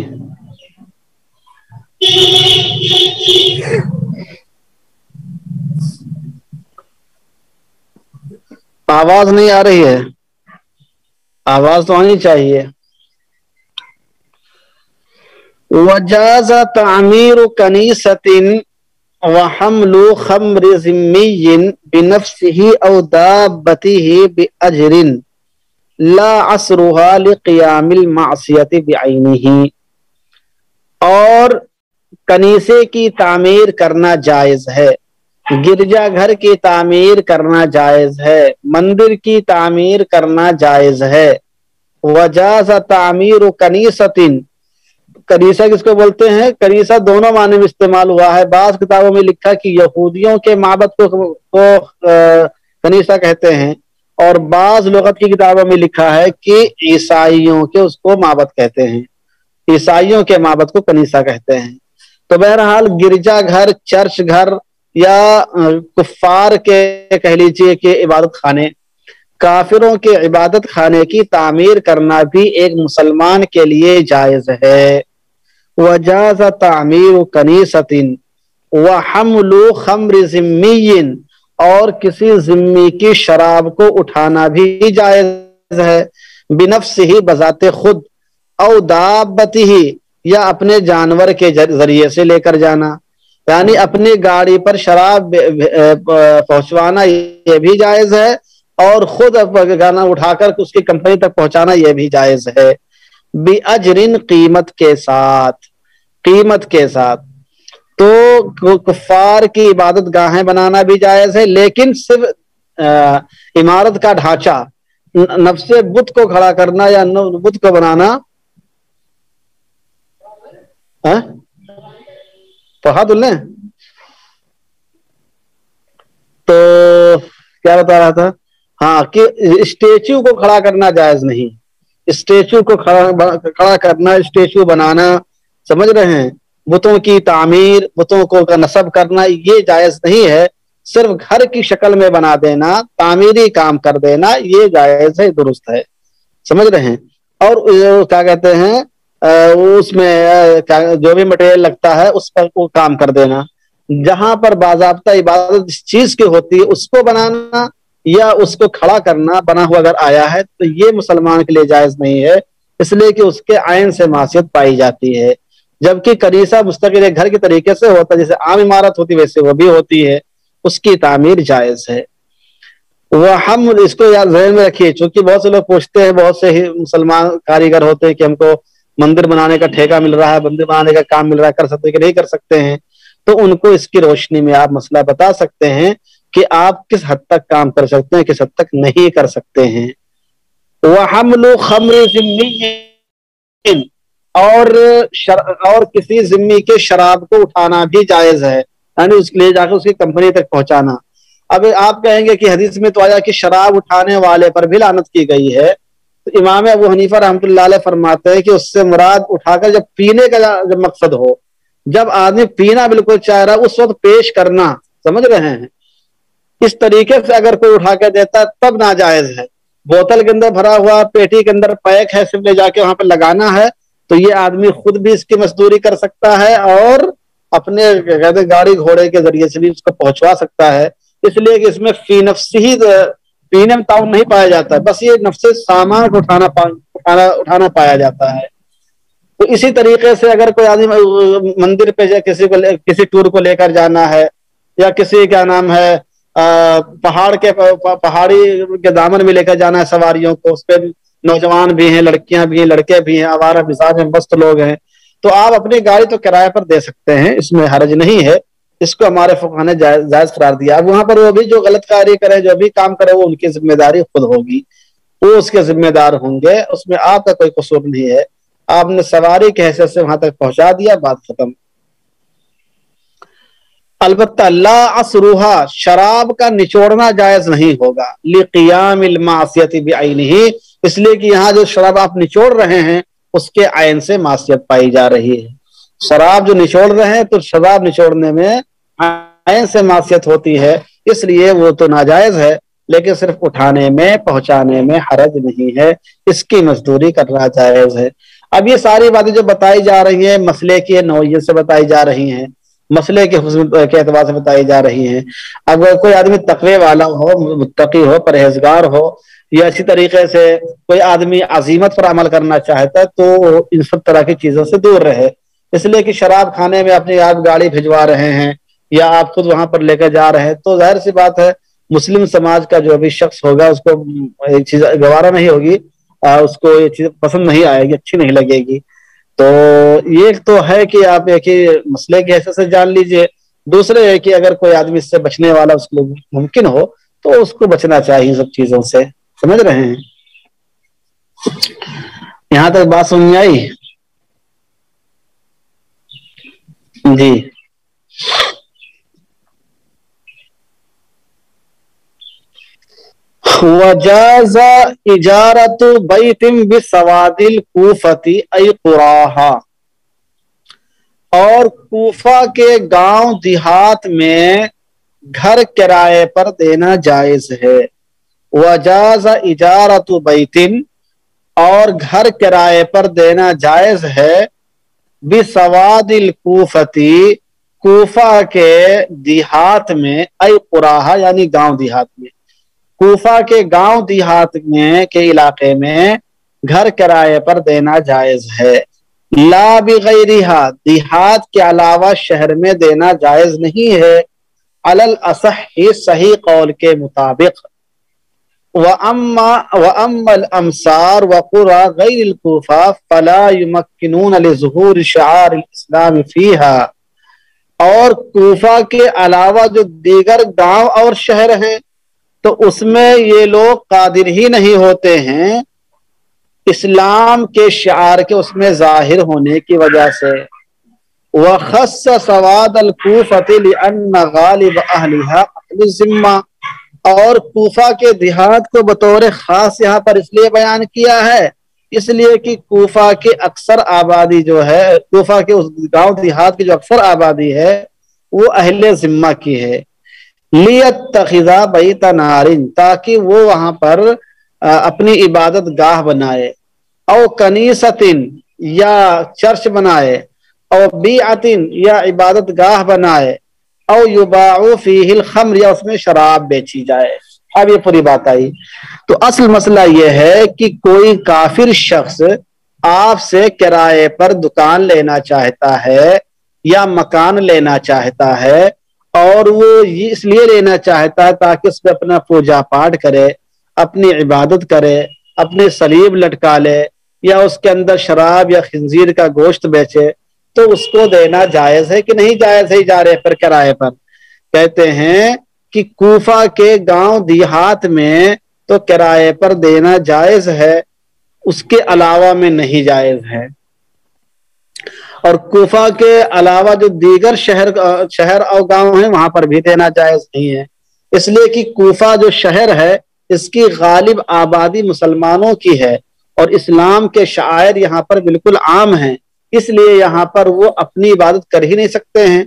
آواز نہیں آ رہی ہے؟ آواز تو آنی چاہیے. وجاز تعمیر کنیسۃ، وحمل خمر ذمی بنفسه او دابته بأجر لا عصرها لقیام المعصیت بعینہ، اور کنیسے کی تعمیر کرنا جائز ہے، گرجا گھر کی تعمیر کرنا جائز ہے، مندر کی تعمیر کرنا جائز ہے۔ وجاز تعمیر کنیست، کنیسہ کس کو بولتے ہیں؟ کنیسہ دونوں معنی میں استعمال ہوا ہے، بعض کتابوں میں لکھا کہ یہودیوں کے معبد کو کنیسہ کہتے ہیں، اور بعض لغت کی کتابوں میں لکھا ہے کہ عیسائیوں کے اس کو معبد کہتے ہیں، عیسائیوں کے معبد کو کنیسہ کہتے ہیں۔ تو بہرحال گرجا گھر، چرچ گھر یا کفار کے کہہ لیجئے کہ عبادت خانے، کافروں کے عبادت خانے کی تعمیر کرنا بھی ایک مسلمان کے لیے جائز ہے۔ وجاز تعمیر کنیست وحمل خمر ذمی، اور کسی ذمی کی شراب کو اٹھانا بھی جائز ہے، بنفسہ بذات خود، او دابتہ یا اپنے جانور کے ذریعے سے لے کر جانا، یعنی اپنی گاڑی پر شراب پہنچوانا یہ بھی جائز ہے، اور خود گانا اٹھا کر اس کی کمپنی تک پہنچانا یہ بھی جائز ہے، بِأَجْرٍ قیمت کے ساتھ، قیمت کے ساتھ۔ تو کفار کی عبادت گاہیں بنانا بھی جائز ہے، لیکن صرف عمارت کا ڈھانچہ، نفس بت کو کھڑا کرنا یا بت کو بنانا، پڑھا دلیں تو کیا بتا رہا تھا؟ ہاں کہ اسٹیچو کو کھڑا کرنا جائز نہیں، اسٹیچو کو کھڑا کرنا، اسٹیچو بنانا، سمجھ رہے ہیں، بتوں کی تعمیر، بتوں کو نصب کرنا یہ جائز نہیں ہے، صرف گھر کی شکل میں بنا دینا، تعمیری کام کر دینا یہ جائز ہے، درست ہے، سمجھ رہے ہیں۔ اور کیا کہتے ہیں اس میں جو بھی مٹیریل لگتا ہے اس پر وہ کام کر دینا، جہاں پر باضابطہ عبادت جس چیز کی ہوتی ہے اس کو بنانا یا اس کو کھڑا کرنا بنا ہوا اگر آیا ہے تو یہ مسلمان کے لیے جائز نہیں ہے، اس لیے کہ اس کے عین سے معصیت پائی جاتی ہے، جبکہ کنیسہ مستقل ایک گھر کے طریقے سے ہوتا ہے، جیسے عام عمارت ہوتی ویسے وہ بھی ہوتی ہے، اس کی تعمیر جائز ہے۔ وہ ہم اس کو یاد ذہن میں رکھیے، چونکہ بہت سے لوگ پوچھتے ہیں، بہت سے ہی مسلمان کاریگر ہوتے ہیں کہ ہم کو مندر بنانے کا ٹھیکہ مل رہا ہے، مندر بنانے کا کام مل رہا ہے، کر سکتے کہ نہیں کر سکتے ہیں، تو ان کو اس کی روشنی میں آپ مسئلہ بتا سکتے ہیں کہ آپ کس حد تک کام کر سکتے ہیں، کس حد تک نہیں کر سکتے ہیں۔ وَحَمْلُ خَمْرِ ذِمِّيٍّ، اور کسی ذمی کے شراب کو اٹھانا بھی جائز ہے، یعنی اس لے جا کے اس کی کمپنی تک پہنچانا۔ اب آپ کہیں گے کہ حدیث میں تو آیا کہ شراب اٹھانے والے پر بھی لعنت کی گئی ہے، تو امام ابو حنیفہ رحمۃ اللہ علیہ فرماتے ہیں کہ اس سے مراد اٹھا کر جب پینے کا جب مقصد ہو، جب آدمی پینا بالکل چاہ رہا ہے اس وقت پیش کرنا، سمجھ رہے ہیں، اس طریقے سے اگر کوئی اٹھا کے دیتا تب ناجائز ہے۔ بوتل کے اندر بھرا ہوا، پیٹی کے اندر پیک ہے، صرف لے جا کے وہاں پہ لگانا ہے، تو یہ آدمی خود بھی اس کی مزدوری کر سکتا ہے اور اپنے گاڑی گھوڑے کے ذریعے سے بھی اس کو پہنچوا سکتا ہے، اس لیے کہ اس میں فی نفسی پینے میں تعاون نہیں پایا جاتا ہے، بس یہ نفس سامان کو اٹھانا پایا جاتا ہے۔ تو اسی طریقے سے اگر کوئی آدمی مندر پہ کسی ٹور کو لے کر جانا ہے، یا کسی کیا نام ہے پہاڑی کے دامن میں لے کر جانا ہے سواریوں کو، اس پہ نوجوان بھی ہیں، لڑکیاں بھی ہیں، لڑکے بھی ہیں، آوارہ مزاج ہیں، مست لوگ ہیں، تو آپ اپنی گاڑی تو کرائے پر دے سکتے ہیں، اس میں حرج نہیں ہے، اس کو ہمارے فقہ نے جائز قرار دیا۔ اب وہاں پر وہ بھی جو غلط کاری کرے، جو بھی کام کرے، وہ ان کی ذمہ داری خود ہوگی، وہ اس کے ذمہ دار ہوں گے، اس میں آپ کا کوئی قصور نہیں ہے، آپ نے سواری کی حیثیت سے وہاں تک پہنچا دیا، بات ختم۔ البتہ لا عصرها، شراب کا نچوڑنا جائز نہیں ہوگا، لقیام المعصیت بعینہ، اس لیے کہ یہاں جو شراب آپ نچوڑ رہے ہیں اس کے عین سے معصیت پائی جا رہی ہے، شراب جو نچوڑ رہے ہیں تو شراب نچوڑنے میں عین سے معصیت ہوتی ہے، اس لیے وہ تو ناجائز ہے، لیکن صرف اٹھانے میں پہنچانے میں حرج نہیں ہے، اس کی مزدوری کرنا جائز ہے۔ اب یہ ساری باتیں جو بتائی جا رہی ہیں مسئلے کی نوعیت سے بتائی جا رہی ہیں، مسئلے کے حسن کے اعتبار سے بتائی جا رہی ہیں۔ اگر کوئی آدمی تقوی والا ہو، متقی ہو، پرہیزگار ہو، یا اسی طریقے سے کوئی آدمی عزیمت پر عمل کرنا چاہتا ہے تو ان سب طرح کی چیزوں سے دور رہے، اس لیے کہ شراب کھانے میں اپنی آپ گاڑی بھجوا رہے ہیں، یا آپ خود وہاں پر لے کر جا رہے ہیں، تو ظاہر سی بات ہے مسلم سماج کا جو بھی شخص ہوگا اس کو یہ چیز گوارا نہیں ہوگی، اس کو یہ چیز پسند نہیں آئے گی، اچھی نہیں لگے گی۔ تو یہ تو ہے کہ آپ ایک ہی مسئلے کے حیثیت سے جان لیجئے، دوسرے ہے کہ اگر کوئی آدمی اس سے بچنے والا اس کو ممکن ہو تو اس کو بچنا چاہیے سب چیزوں سے، سمجھ رہے ہیں؟ یہاں تک بات سمجھ میں آئی؟ جی وجاز اجارت بیت بسواد الکوفۃ ای قراہا، اور کوفہ کے گاؤں دیہات میں گھر کرائے پر دینا جائز ہے۔ وجاز اجارت بیت، اور گھر کرائے پر دینا جائز ہے، بسواد الکوفۃ، کوفہ کے دیہات میں، ای قراہا یعنی گاؤں دیہات میں، کوفہ کے گاؤں دیہات میں کے علاقے میں گھر کرائے پر دینا جائز ہے۔ لا بغیرہا، دیہات کے علاوہ شہر میں دینا جائز نہیں ہے، علی الاصح، صحیح قول کے مطابق۔ وَأَمَّا الْأَمْصَارُ وَقُرَى غَيْرِ الْكُوفَةِ فَلَا يُمَكِّنُونَ لِظُهُورِ شَعَائِرِ الْإِسْلَامِ فِيهَا، اور کوفہ کے علاوہ جو دیگر گاؤں اور شہر ہیں تو اس میں یہ لوگ قادر ہی نہیں ہوتے ہیں اسلام کے شعار کے اس میں ظاہر ہونے کی وجہ سے۔ وَخَصَّ سَوَادَ الْكُوفَةِ لِأَنَّ غَالِبَ أَهْلِهَا أَهْلُ الذِّمَّةِ، اور کوفہ کے دیہات کو بطور خاص یہاں پر اس لیے بیان کیا ہے اس لیے کہ کوفہ کے اکثر آبادی جو ہے، کوفہ کے اس گاؤں دیہات کی جو اکثر آبادی ہے وہ اہل ذمہ کی ہے۔ لیتخذ بیت نار، تاکہ وہ وہاں پر اپنی عبادت گاہ بنائے، او کنیست، یا چرچ بنائے، او بیعت، یا عبادت گاہ بنائے، او یباع فیہ الخمر، یا اس میں شراب بیچی جائے۔ اب یہ پوری بات آئی۔ تو اصل مسئلہ یہ ہے کہ کوئی کافر شخص آپ سے کرائے پر دکان لینا چاہتا ہے یا مکان لینا چاہتا ہے، اور وہ یہ اس لیے لینا چاہتا ہے تاکہ اس پہ اپنا پوجا پاٹ کرے، اپنی عبادت کرے، اپنے صلیب لٹکا لے، یا اس کے اندر شراب یا خنزیر کا گوشت بیچے، تو اس کو دینا جائز ہے کہ نہیں جائز ہے اجارے پر، کرائے پر؟ کہتے ہیں کہ کوفہ کے گاؤں دیہات میں تو کرائے پر دینا جائز ہے، اس کے علاوہ میں نہیں جائز ہے، اور کوفہ کے علاوہ جو دیگر شہر اور گاؤں ہیں وہاں پر بھی دینا جائز نہیں ہے، اس لیے کہ کوفہ جو شہر ہے اس کی غالب آبادی مسلمانوں کی ہے، اور اسلام کے شعائر یہاں پر بالکل عام ہیں، اس لیے یہاں پر وہ اپنی عبادت کر ہی نہیں سکتے ہیں۔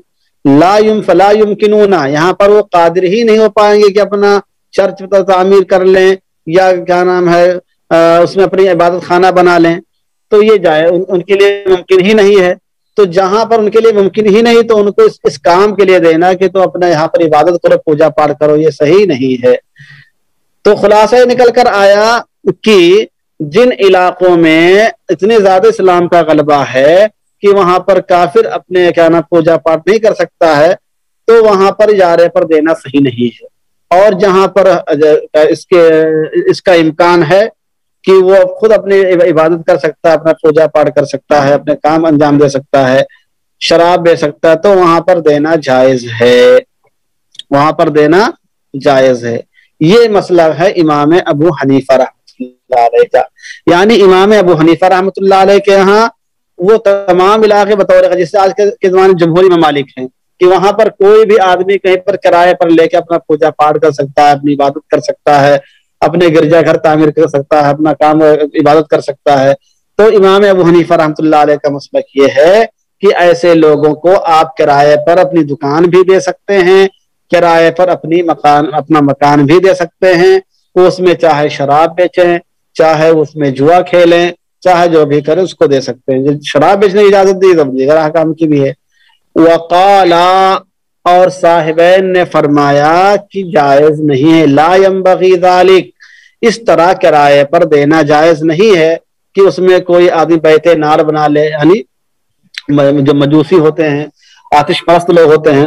فلا یمکنون، یہاں پر وہ قادر ہی نہیں ہو پائیں گے کہ اپنا چرچ تعمیر کر لیں، یا کیا نام ہے اس میں اپنی عبادت خانہ بنا لیں، تو یہ جائے ان کے لیے ممکن ہی نہیں ہے۔ تو جہاں پر ان کے لیے ممکن ہی نہیں تو ان کو اس کام کے لیے دینا کہ تو اپنا یہاں پر عبادت کرو، پوجا پاٹ کرو، یہ صحیح نہیں ہے۔ تو خلاصہ نکل کر آیا کہ جن علاقوں میں اتنے زیادہ اسلام کا غلبہ ہے کہ وہاں پر کافر اپنے کیا نام پوجا پاٹ نہیں کر سکتا ہے، تو وہاں پر اجارے پر دینا صحیح نہیں ہے، اور جہاں پر اس کا امکان ہے کہ وہ خود اپنی عبادت کر سکتا ہے، اپنا پوجا پاٹ کر سکتا ہے، اپنے کام انجام دے سکتا ہے، شراب بیچ سکتا ہے، تو وہاں پر دینا جائز ہے، وہاں پر دینا جائز ہے۔ یہ مسئلہ ہے امام ابو حنیفہ رحمۃ اللہ علیہ کا، یعنی امام ابو حنیفہ رحمۃ اللہ علیہ کے یہاں وہ تمام علاقے بطور، جیسے آج کے زمانے جمہوری ممالک ہیں کہ وہاں پر کوئی بھی آدمی کہیں پر کرائے پر لے کے اپنا پوجا پاٹ کر سکتا ہے، اپنی عبادت کر سکتا ہے، اپنے گرجا گھر تعمیر کر سکتا ہے، اپنا کام عبادت کر سکتا ہے۔ تو امام ابو حنیفہ رحمۃ اللہ علیہ کا مسلک یہ ہے کہ ایسے لوگوں کو آپ کرائے پر اپنی دکان بھی دے سکتے ہیں، کرائے پر اپنا مکان بھی دے سکتے ہیں، وہ اس میں چاہے شراب بیچیں، چاہے اس میں جوا کھیلیں، چاہے جو بھی کرے اس کو دے سکتے ہیں۔ شراب بیچنے کی اجازت دی تو دیگر احکام کی بھی ہے۔ وقالا، اور صاحبین نے فرمایا کہ جائز نہیں ہے، لا ينبغي ذلك، اس طرح کرائے پر دینا جائز نہیں ہے کہ اس میں کوئی آدمی بیت نار بنا لے، یعنی جو مجوسی ہوتے ہیں، آتش پرست لوگ ہوتے ہیں،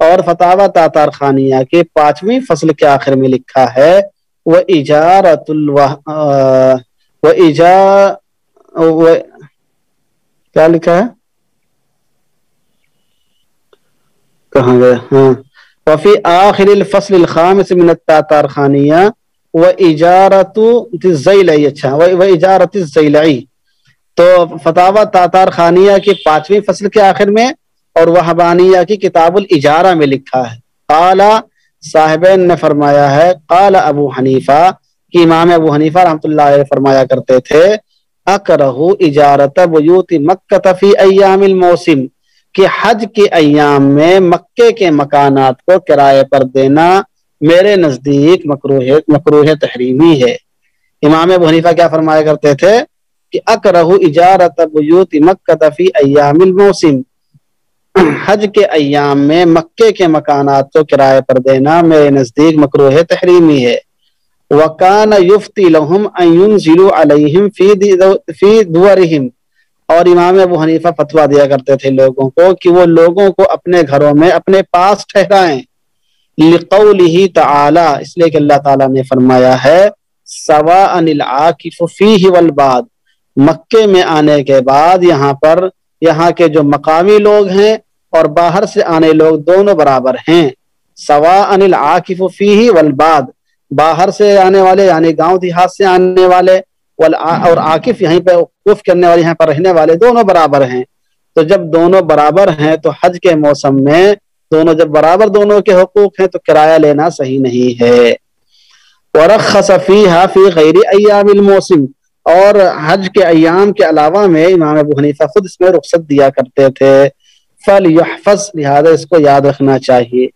اور فتاوی تاتار خانیہ کے 5ویں فصل کے آخر میں لکھا ہے وہ اجارت کیا لکھا ہے کہاں گیا؟ ہاں وفی آخر الفصل الخامس من التاتار خانیہ و اجارت الزیلعی، اچھا و اجارت الزیلعی، تو فتاوی تاتار خانیہ کی 5ویں فصل کے آخر میں اور وہبانیہ کی کتاب الاجارہ میں لکھا ہے قال صاحبین نے فرمایا ہے قال ابو حنیفہ کہ امام ابو حنیفہ رحمۃ اللہ علیہ فرمایا کرتے تھے اکرہ اجارت بیوت مکہ فی ایام الموسم، کہ حج کے ایام میں مکے کے مکانات کو کرائے پر دینا میرے نزدیک مکروہ تحریمی ہے۔ امام ابو حنیفہ کیا فرمایا کرتے تھے کہ اکرہ اجارت بیوت مکہ فی ایام الموسم، حج کے ایام میں مکے کے مکانات کو کرائے پر دینا میرے نزدیک مکروہ تحریمی ہے۔ وَكَانَ يُفْتِي لَهُمْ أَن يُنزِلُوا عَلَيْهِمْ فِي دُوَرِهِمْ، اور امام ابو حنیفہ فتویٰ دیا کرتے تھے لوگوں کو کہ وہ لوگوں کو اپنے گھروں میں اپنے پاس ٹھہرائیں، لِقَوْلِهِ تَعَالَى، اس لیے کہ اللہ تعالیٰ نے فرمایا ہے سَوَاءً الْعَاكِفُ فِيهِ وَالْبَادِ، مکے میں آنے کے بعد یہاں کے جو مقامی لوگ ہیں اور باہر سے آنے لوگ دونوں برابر ہیں۔ سواء العاکف فیہ والباد، باہر سے آنے والے یعنی گاؤں دیہات سے آنے والے اور عاکف یہیں پہ وقوف کرنے والے یہاں پر رہنے والے دونوں برابر ہیں۔ تو جب دونوں برابر ہیں تو حج کے موسم میں جب برابر دونوں کے حقوق ہیں تو کرایہ لینا صحیح نہیں ہے۔ ورخص فیہا فی غیر ایام الموسم، اور حج کے ایام کے علاوہ میں امام ابو حنیفہ خود اس میں رخصت دیا کرتے تھے۔ فَلْيُحْفَظْ، لہذا اس کو یاد رکھنا چاہیے۔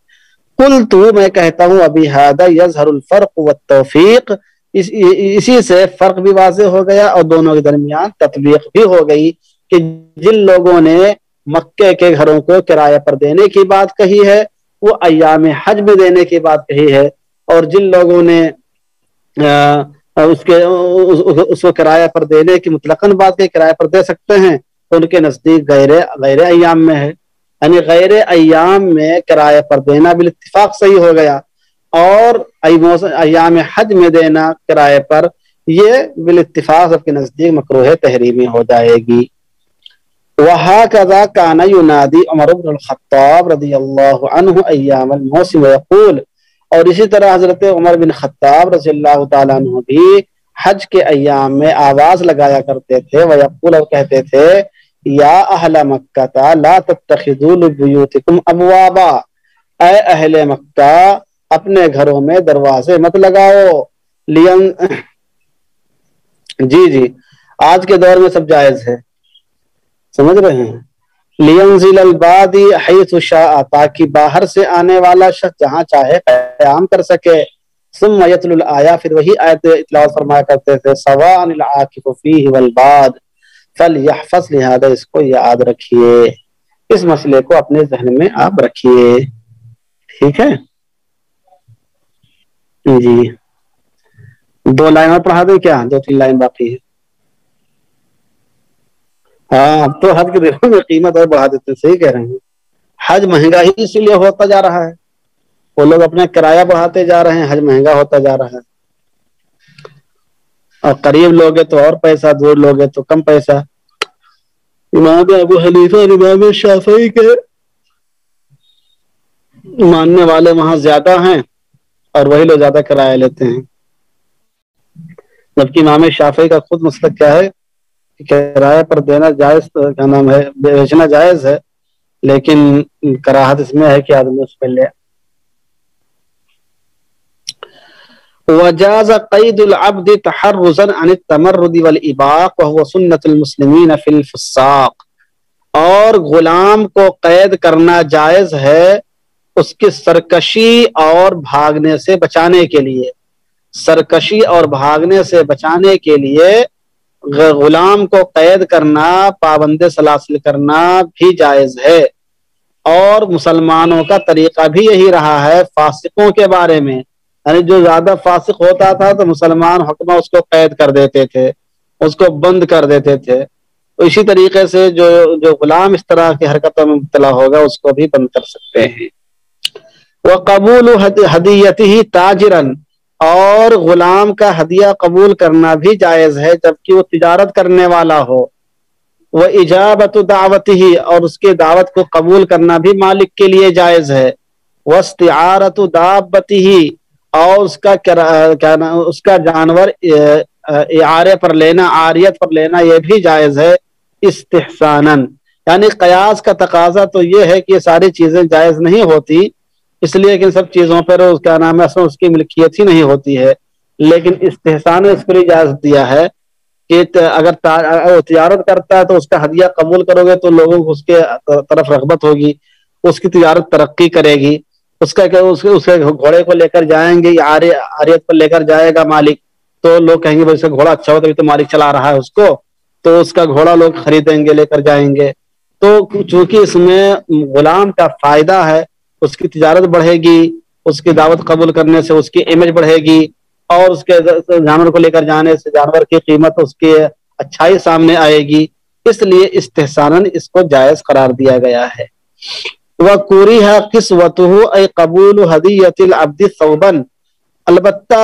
قُلْتُ، میں کہتا ہوں ابھی هَذَا يَظْهَرُ الْفَرْقُ وَالتَّوْفِيقُ، اسی سے فرق بھی واضح ہو گیا اور دونوں کے درمیان تطبیق بھی ہو گئی کہ جن لوگوں نے مکے کے گھروں کو کرایہ پر دینے کی بات کہی ہے وہ ایام حج میں دینے کی بات کہی ہے، اور جن لوگوں نے اس کو کرایہ پر دینے کی مطلقاً بات کی کرایہ پر دے سکتے ہیں تو ان کے نزدیک غیر ایام میں ہے، یعنی غیر ایام میں کرایہ پر دینا بالاتفاق صحیح ہو گیا، اور ایام حج میں دینا کرایہ پر یہ بالاتفاق سب کے نزدیک مکروہ تحریمی ہو جائے گی۔ وَهَكَذَا كَانَ يُنَادِي عمر بن الخطاب رضی اللہ عنہ ایام الموسم ويقول، اور اسی طرح حضرت عمر بن خطاب رضی اللہ تعالیٰ عنہ بھی حج کے ایام میں آواز لگایا کرتے تھے، ویقول، اور کہتے تھے یا اہل مکہ لا تتخذوا لبیوتکم ابوابا، اے اہل مکہ اپنے گھروں میں دروازے مت لگاؤ۔ جی آج کے دور میں سب جائز ہے، سمجھ رہے ہیں۔ لینزل البادی حیث شاء، تاکہ باہر سے آنے والا شخص جہاں چاہے قیام کر سکے۔ ثم یتلو الآیہ، پھر وہی آیت تلاوت فرمایا کرتے تھے سواء العاکف فیہ والباد فلیحفظ، لہذا اس کو یاد رکھیے، اس مسئلے کو اپنے ذہن میں آپ رکھیے، ٹھیک ہے جی۔ 2 لائن اور پڑھا دیں کیا؟ 2-3 لائن باقی ہے۔ ہاں اب تو حج کے دنوں میں قیمت اور بڑھا دیتے ہیں، صحیح کہہ رہے ہیں۔ حج مہنگا ہی اسی لیے ہوتا جا رہا ہے، وہ لوگ اپنا کرایہ بڑھاتے جا رہے ہیں، حج مہنگا ہوتا جا رہا ہے، اور قریب لوگ ہیں تو اور پیسہ، دور لوگ ہیں تو کم پیسہ۔ امام ابو حنیفہ اور امام شافعی کے ماننے والے وہاں زیادہ ہیں اور وہی لوگ زیادہ کرایہ لیتے ہیں، جبکہ امام شافعی کا خود مسلک کیا ہے کہ کرایہ پر دینا جائز، کیا نام ہے، بیچنا جائز ہے، لیکن کراہت اس میں ہے کہ آدمی اس پہ لے۔ وجاز قید العبد تحرزا عن التمرد والاباق وهو سنت المسلمین فی الفساق، اور غلام کو قید کرنا جائز ہے اس کی سرکشی اور بھاگنے سے بچانے کے لیے، سرکشی اور بھاگنے سے بچانے کے لیے غلام کو قید کرنا، پابند سلاسل کرنا بھی جائز ہے، اور مسلمانوں کا طریقہ بھی یہی رہا ہے فاسقوں کے بارے میں، یعنی جو زیادہ فاسق ہوتا تھا تو مسلمان حکمہ اس کو قید کر دیتے تھے، اس کو بند کر دیتے تھے، تو اسی طریقے سے جو غلام اس طرح کی حرکتوں میں مبتلا ہوگا اس کو بھی بند کر سکتے ہیں۔ وقبول ہدیتہ تاجرا، اور غلام کا ہدیہ قبول کرنا بھی جائز ہے جبکہ وہ تجارت کرنے والا ہو۔ وإجابت دعوتہ، اور اس کے دعوت کو قبول کرنا بھی مالک کے لیے جائز ہے۔ واستعارت دابتہ، اور اس کا جانور اعارے پر لینا، عاریت پر لینا، یہ بھی جائز ہے استحساناً۔ یعنی قیاس کا تقاضا تو یہ ہے کہ یہ ساری چیزیں جائز نہیں ہوتی، اس لیے کہ ان سب چیزوں پر اس کی ملکیت ہی نہیں ہوتی ہے، لیکن استحسان نے اس پر اجازت دیا ہے کہ اگر تجارت کرتا ہے تو اس کا ہدیہ قبول کرو گے تو لوگوں کو اس کے طرف رغبت ہوگی، اس کی تجارت ترقی کرے گی، اس کے گھوڑے کو لے کر جائیں گے، عاریت پر لے کر جائے گا مالک، تو لوگ کہیں گے بھائی اس کا گھوڑا اچھا ہو تبھی تو مالک چلا رہا ہے اس کو، تو اس کا گھوڑا لوگ خریدیں گے، لے کر جائیں گے۔ تو چونکہ اس میں غلام کا فائدہ ہے، اس کی تجارت بڑھے گی، اس کی دعوت قبول کرنے سے اس کی امیج بڑھے گی، اور اس کے جانور کو لے کر جانے سے جانور کی قیمت، اس کی اچھائی سامنے آئے گی، اس لیے استحساناً اس کو جائز قرار دیا گیا ہے۔ وَكُرِهَ قِسْوَتُهُ أَيْ قَبُولُ هَدِيَّةِ الْعَبْدِ ثَوْبًا، البتہ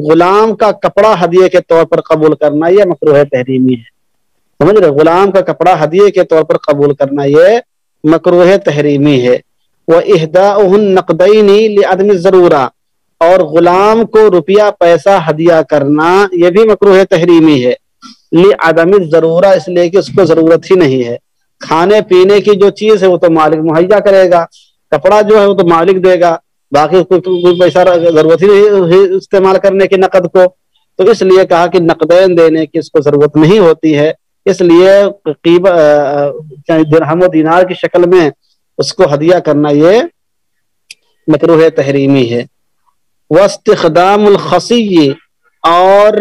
غلام کا کپڑا ہدیے کے طور پر قبول کرنا یہ مکروہ تحریمی ہے۔ سمجھ رہے، غلام کا کپڑا ہدیے کے طور پر قبول کرنا یہ مکروہ تحریمی ہے۔ وَإِهْدَاؤُهُ النَّقْدَيْنِ لِعَدْمِ الضَّرُورَةِ، اور غلام کو روپیہ پیسہ ہدیہ کرنا یہ بھی مکروہ تحریمی ہے، لِعَدْمِ الضَّرُورَةِ، اس لیے کہ اس کو ضرورت ہی نہیں ہے۔ کھانے پینے کی جو چیز ہے وہ تو مالک مہیا کرے گا، کپڑا جو ہے وہ تو مالک دے گا، باقی کوئی پیسہ ضرورت ہی نہیں استعمال کرنے کی نقد کو، تو اس لیے کہا کہ نقدین دینے کی اس کو ضرورت نہیں ہوتی ہے، اس لیے درہم و دینار کی شکل میں اس کو ہدیہ کرنا یہ مکروہ تحریمی ہے۔ واستخدام الخصی، اور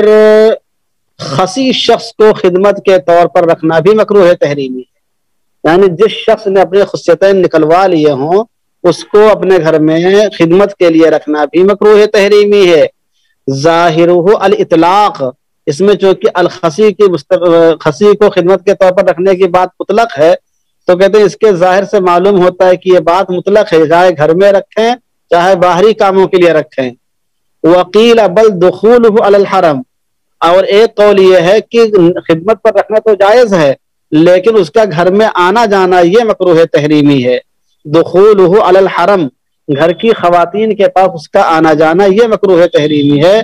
خصی شخص کو خدمت کے طور پر رکھنا بھی مکروہ تحریمی ہے، یعنی جس شخص نے اپنے خصیتین نکلوا لیے ہوں اس کو اپنے گھر میں خدمت کے لیے رکھنا بھی مکروہ تحریمی ہے۔ ظاہرہ الاطلاق، اس میں چونکہ الخصی کی خصی کو خدمت کے طور پر رکھنے کی بات مطلق ہے، تو کہتے ہیں اس کے ظاہر سے معلوم ہوتا ہے کہ یہ بات مطلق ہے، چاہے گھر میں رکھیں چاہے باہری کاموں کے لیے رکھیں۔ وقیل بل دخولہ علی الحرم، اور ایک قول یہ ہے کہ خدمت پر رکھنا تو جائز ہے لیکن اس کا گھر میں آنا جانا یہ مکروہ تحریمی ہے۔ دخولہ علی الحرم، گھر کی خواتین کے پاس اس کا آنا جانا یہ مکروہ تحریمی ہے۔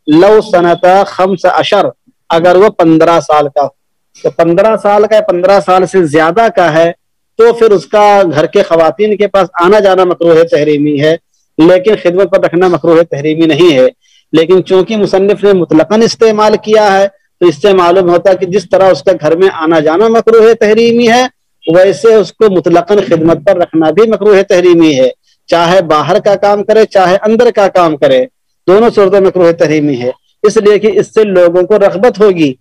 لو سنتا 15، اگر وہ 15 سال کا ہو، تو 15 سال کا یا 15 سال سے زیادہ کا ہے تو پھر اس کا گھر کے خواتین کے پاس آنا جانا مکروہ تحریمی ہے، لیکن خدمت پر رکھنا مکروہ تحریمی نہیں ہے۔ لیکن چونکہ مصنف نے مطلقاً استعمال کیا ہے تو اس سے معلوم ہوتا ہے کہ جس طرح اس کا گھر میں آنا جانا مکروہ تحریمی ہے ویسے اس کو مطلقاً خدمت پر رکھنا بھی مکروہ تحریمی ہے، چاہے باہر کا کام کرے چاہے اندر کا کام کرے، دونوں صورتیں مکروہ تحریمی ہے، اس لیے کہ اس سے لوگوں کو رغبت ہوگی۔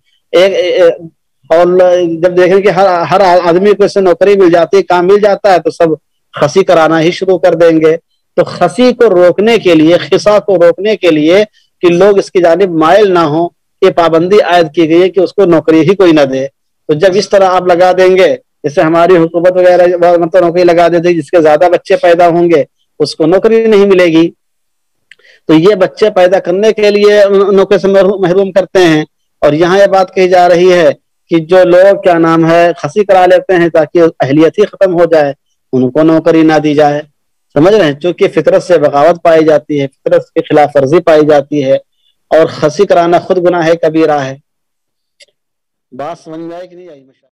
اور جب دیکھیں کہ ہر آدمی کو اس سے نوکری مل جاتی ہے، کام مل جاتا ہے، تو سب خصی کرانا ہی شروع کر دیں گے۔ تو خصی کو روکنے کے لیے، خصا کو روکنے کے لیے کہ لوگ اس کی جانب مائل نہ ہوں، یہ پابندی عائد کی گئی ہے کہ اس کو نوکری ہی کوئی نہ دے۔ تو جب اس طرح آپ لگا دیں گے، جیسے ہماری حکومت وغیرہ مطلب نوکری لگا دیتے جس کے زیادہ بچے پیدا ہوں گے اس کو نوکری نہیں ملے گی، تو یہ بچے پیدا کرنے کے لیے نوکری سے محروم کرتے ہیں۔ اور یہاں یہ بات کہی جا رہی ہے کہ جو لوگ خصی کرا لیتے ہیں تاکہ اہلیت ہی ختم ہو جائے، ان کو نوکری نہ دی جائے، سمجھ رہے ہیں، چونکہ فطرت سے بغاوت پائی جاتی ہے، فطرت کی خلاف ورزی پائی جاتی ہے، اور خصی کرانا خود گناہ کبیرہ ہے۔ بات سمجھ میں آئے کہ نہیں آئی؟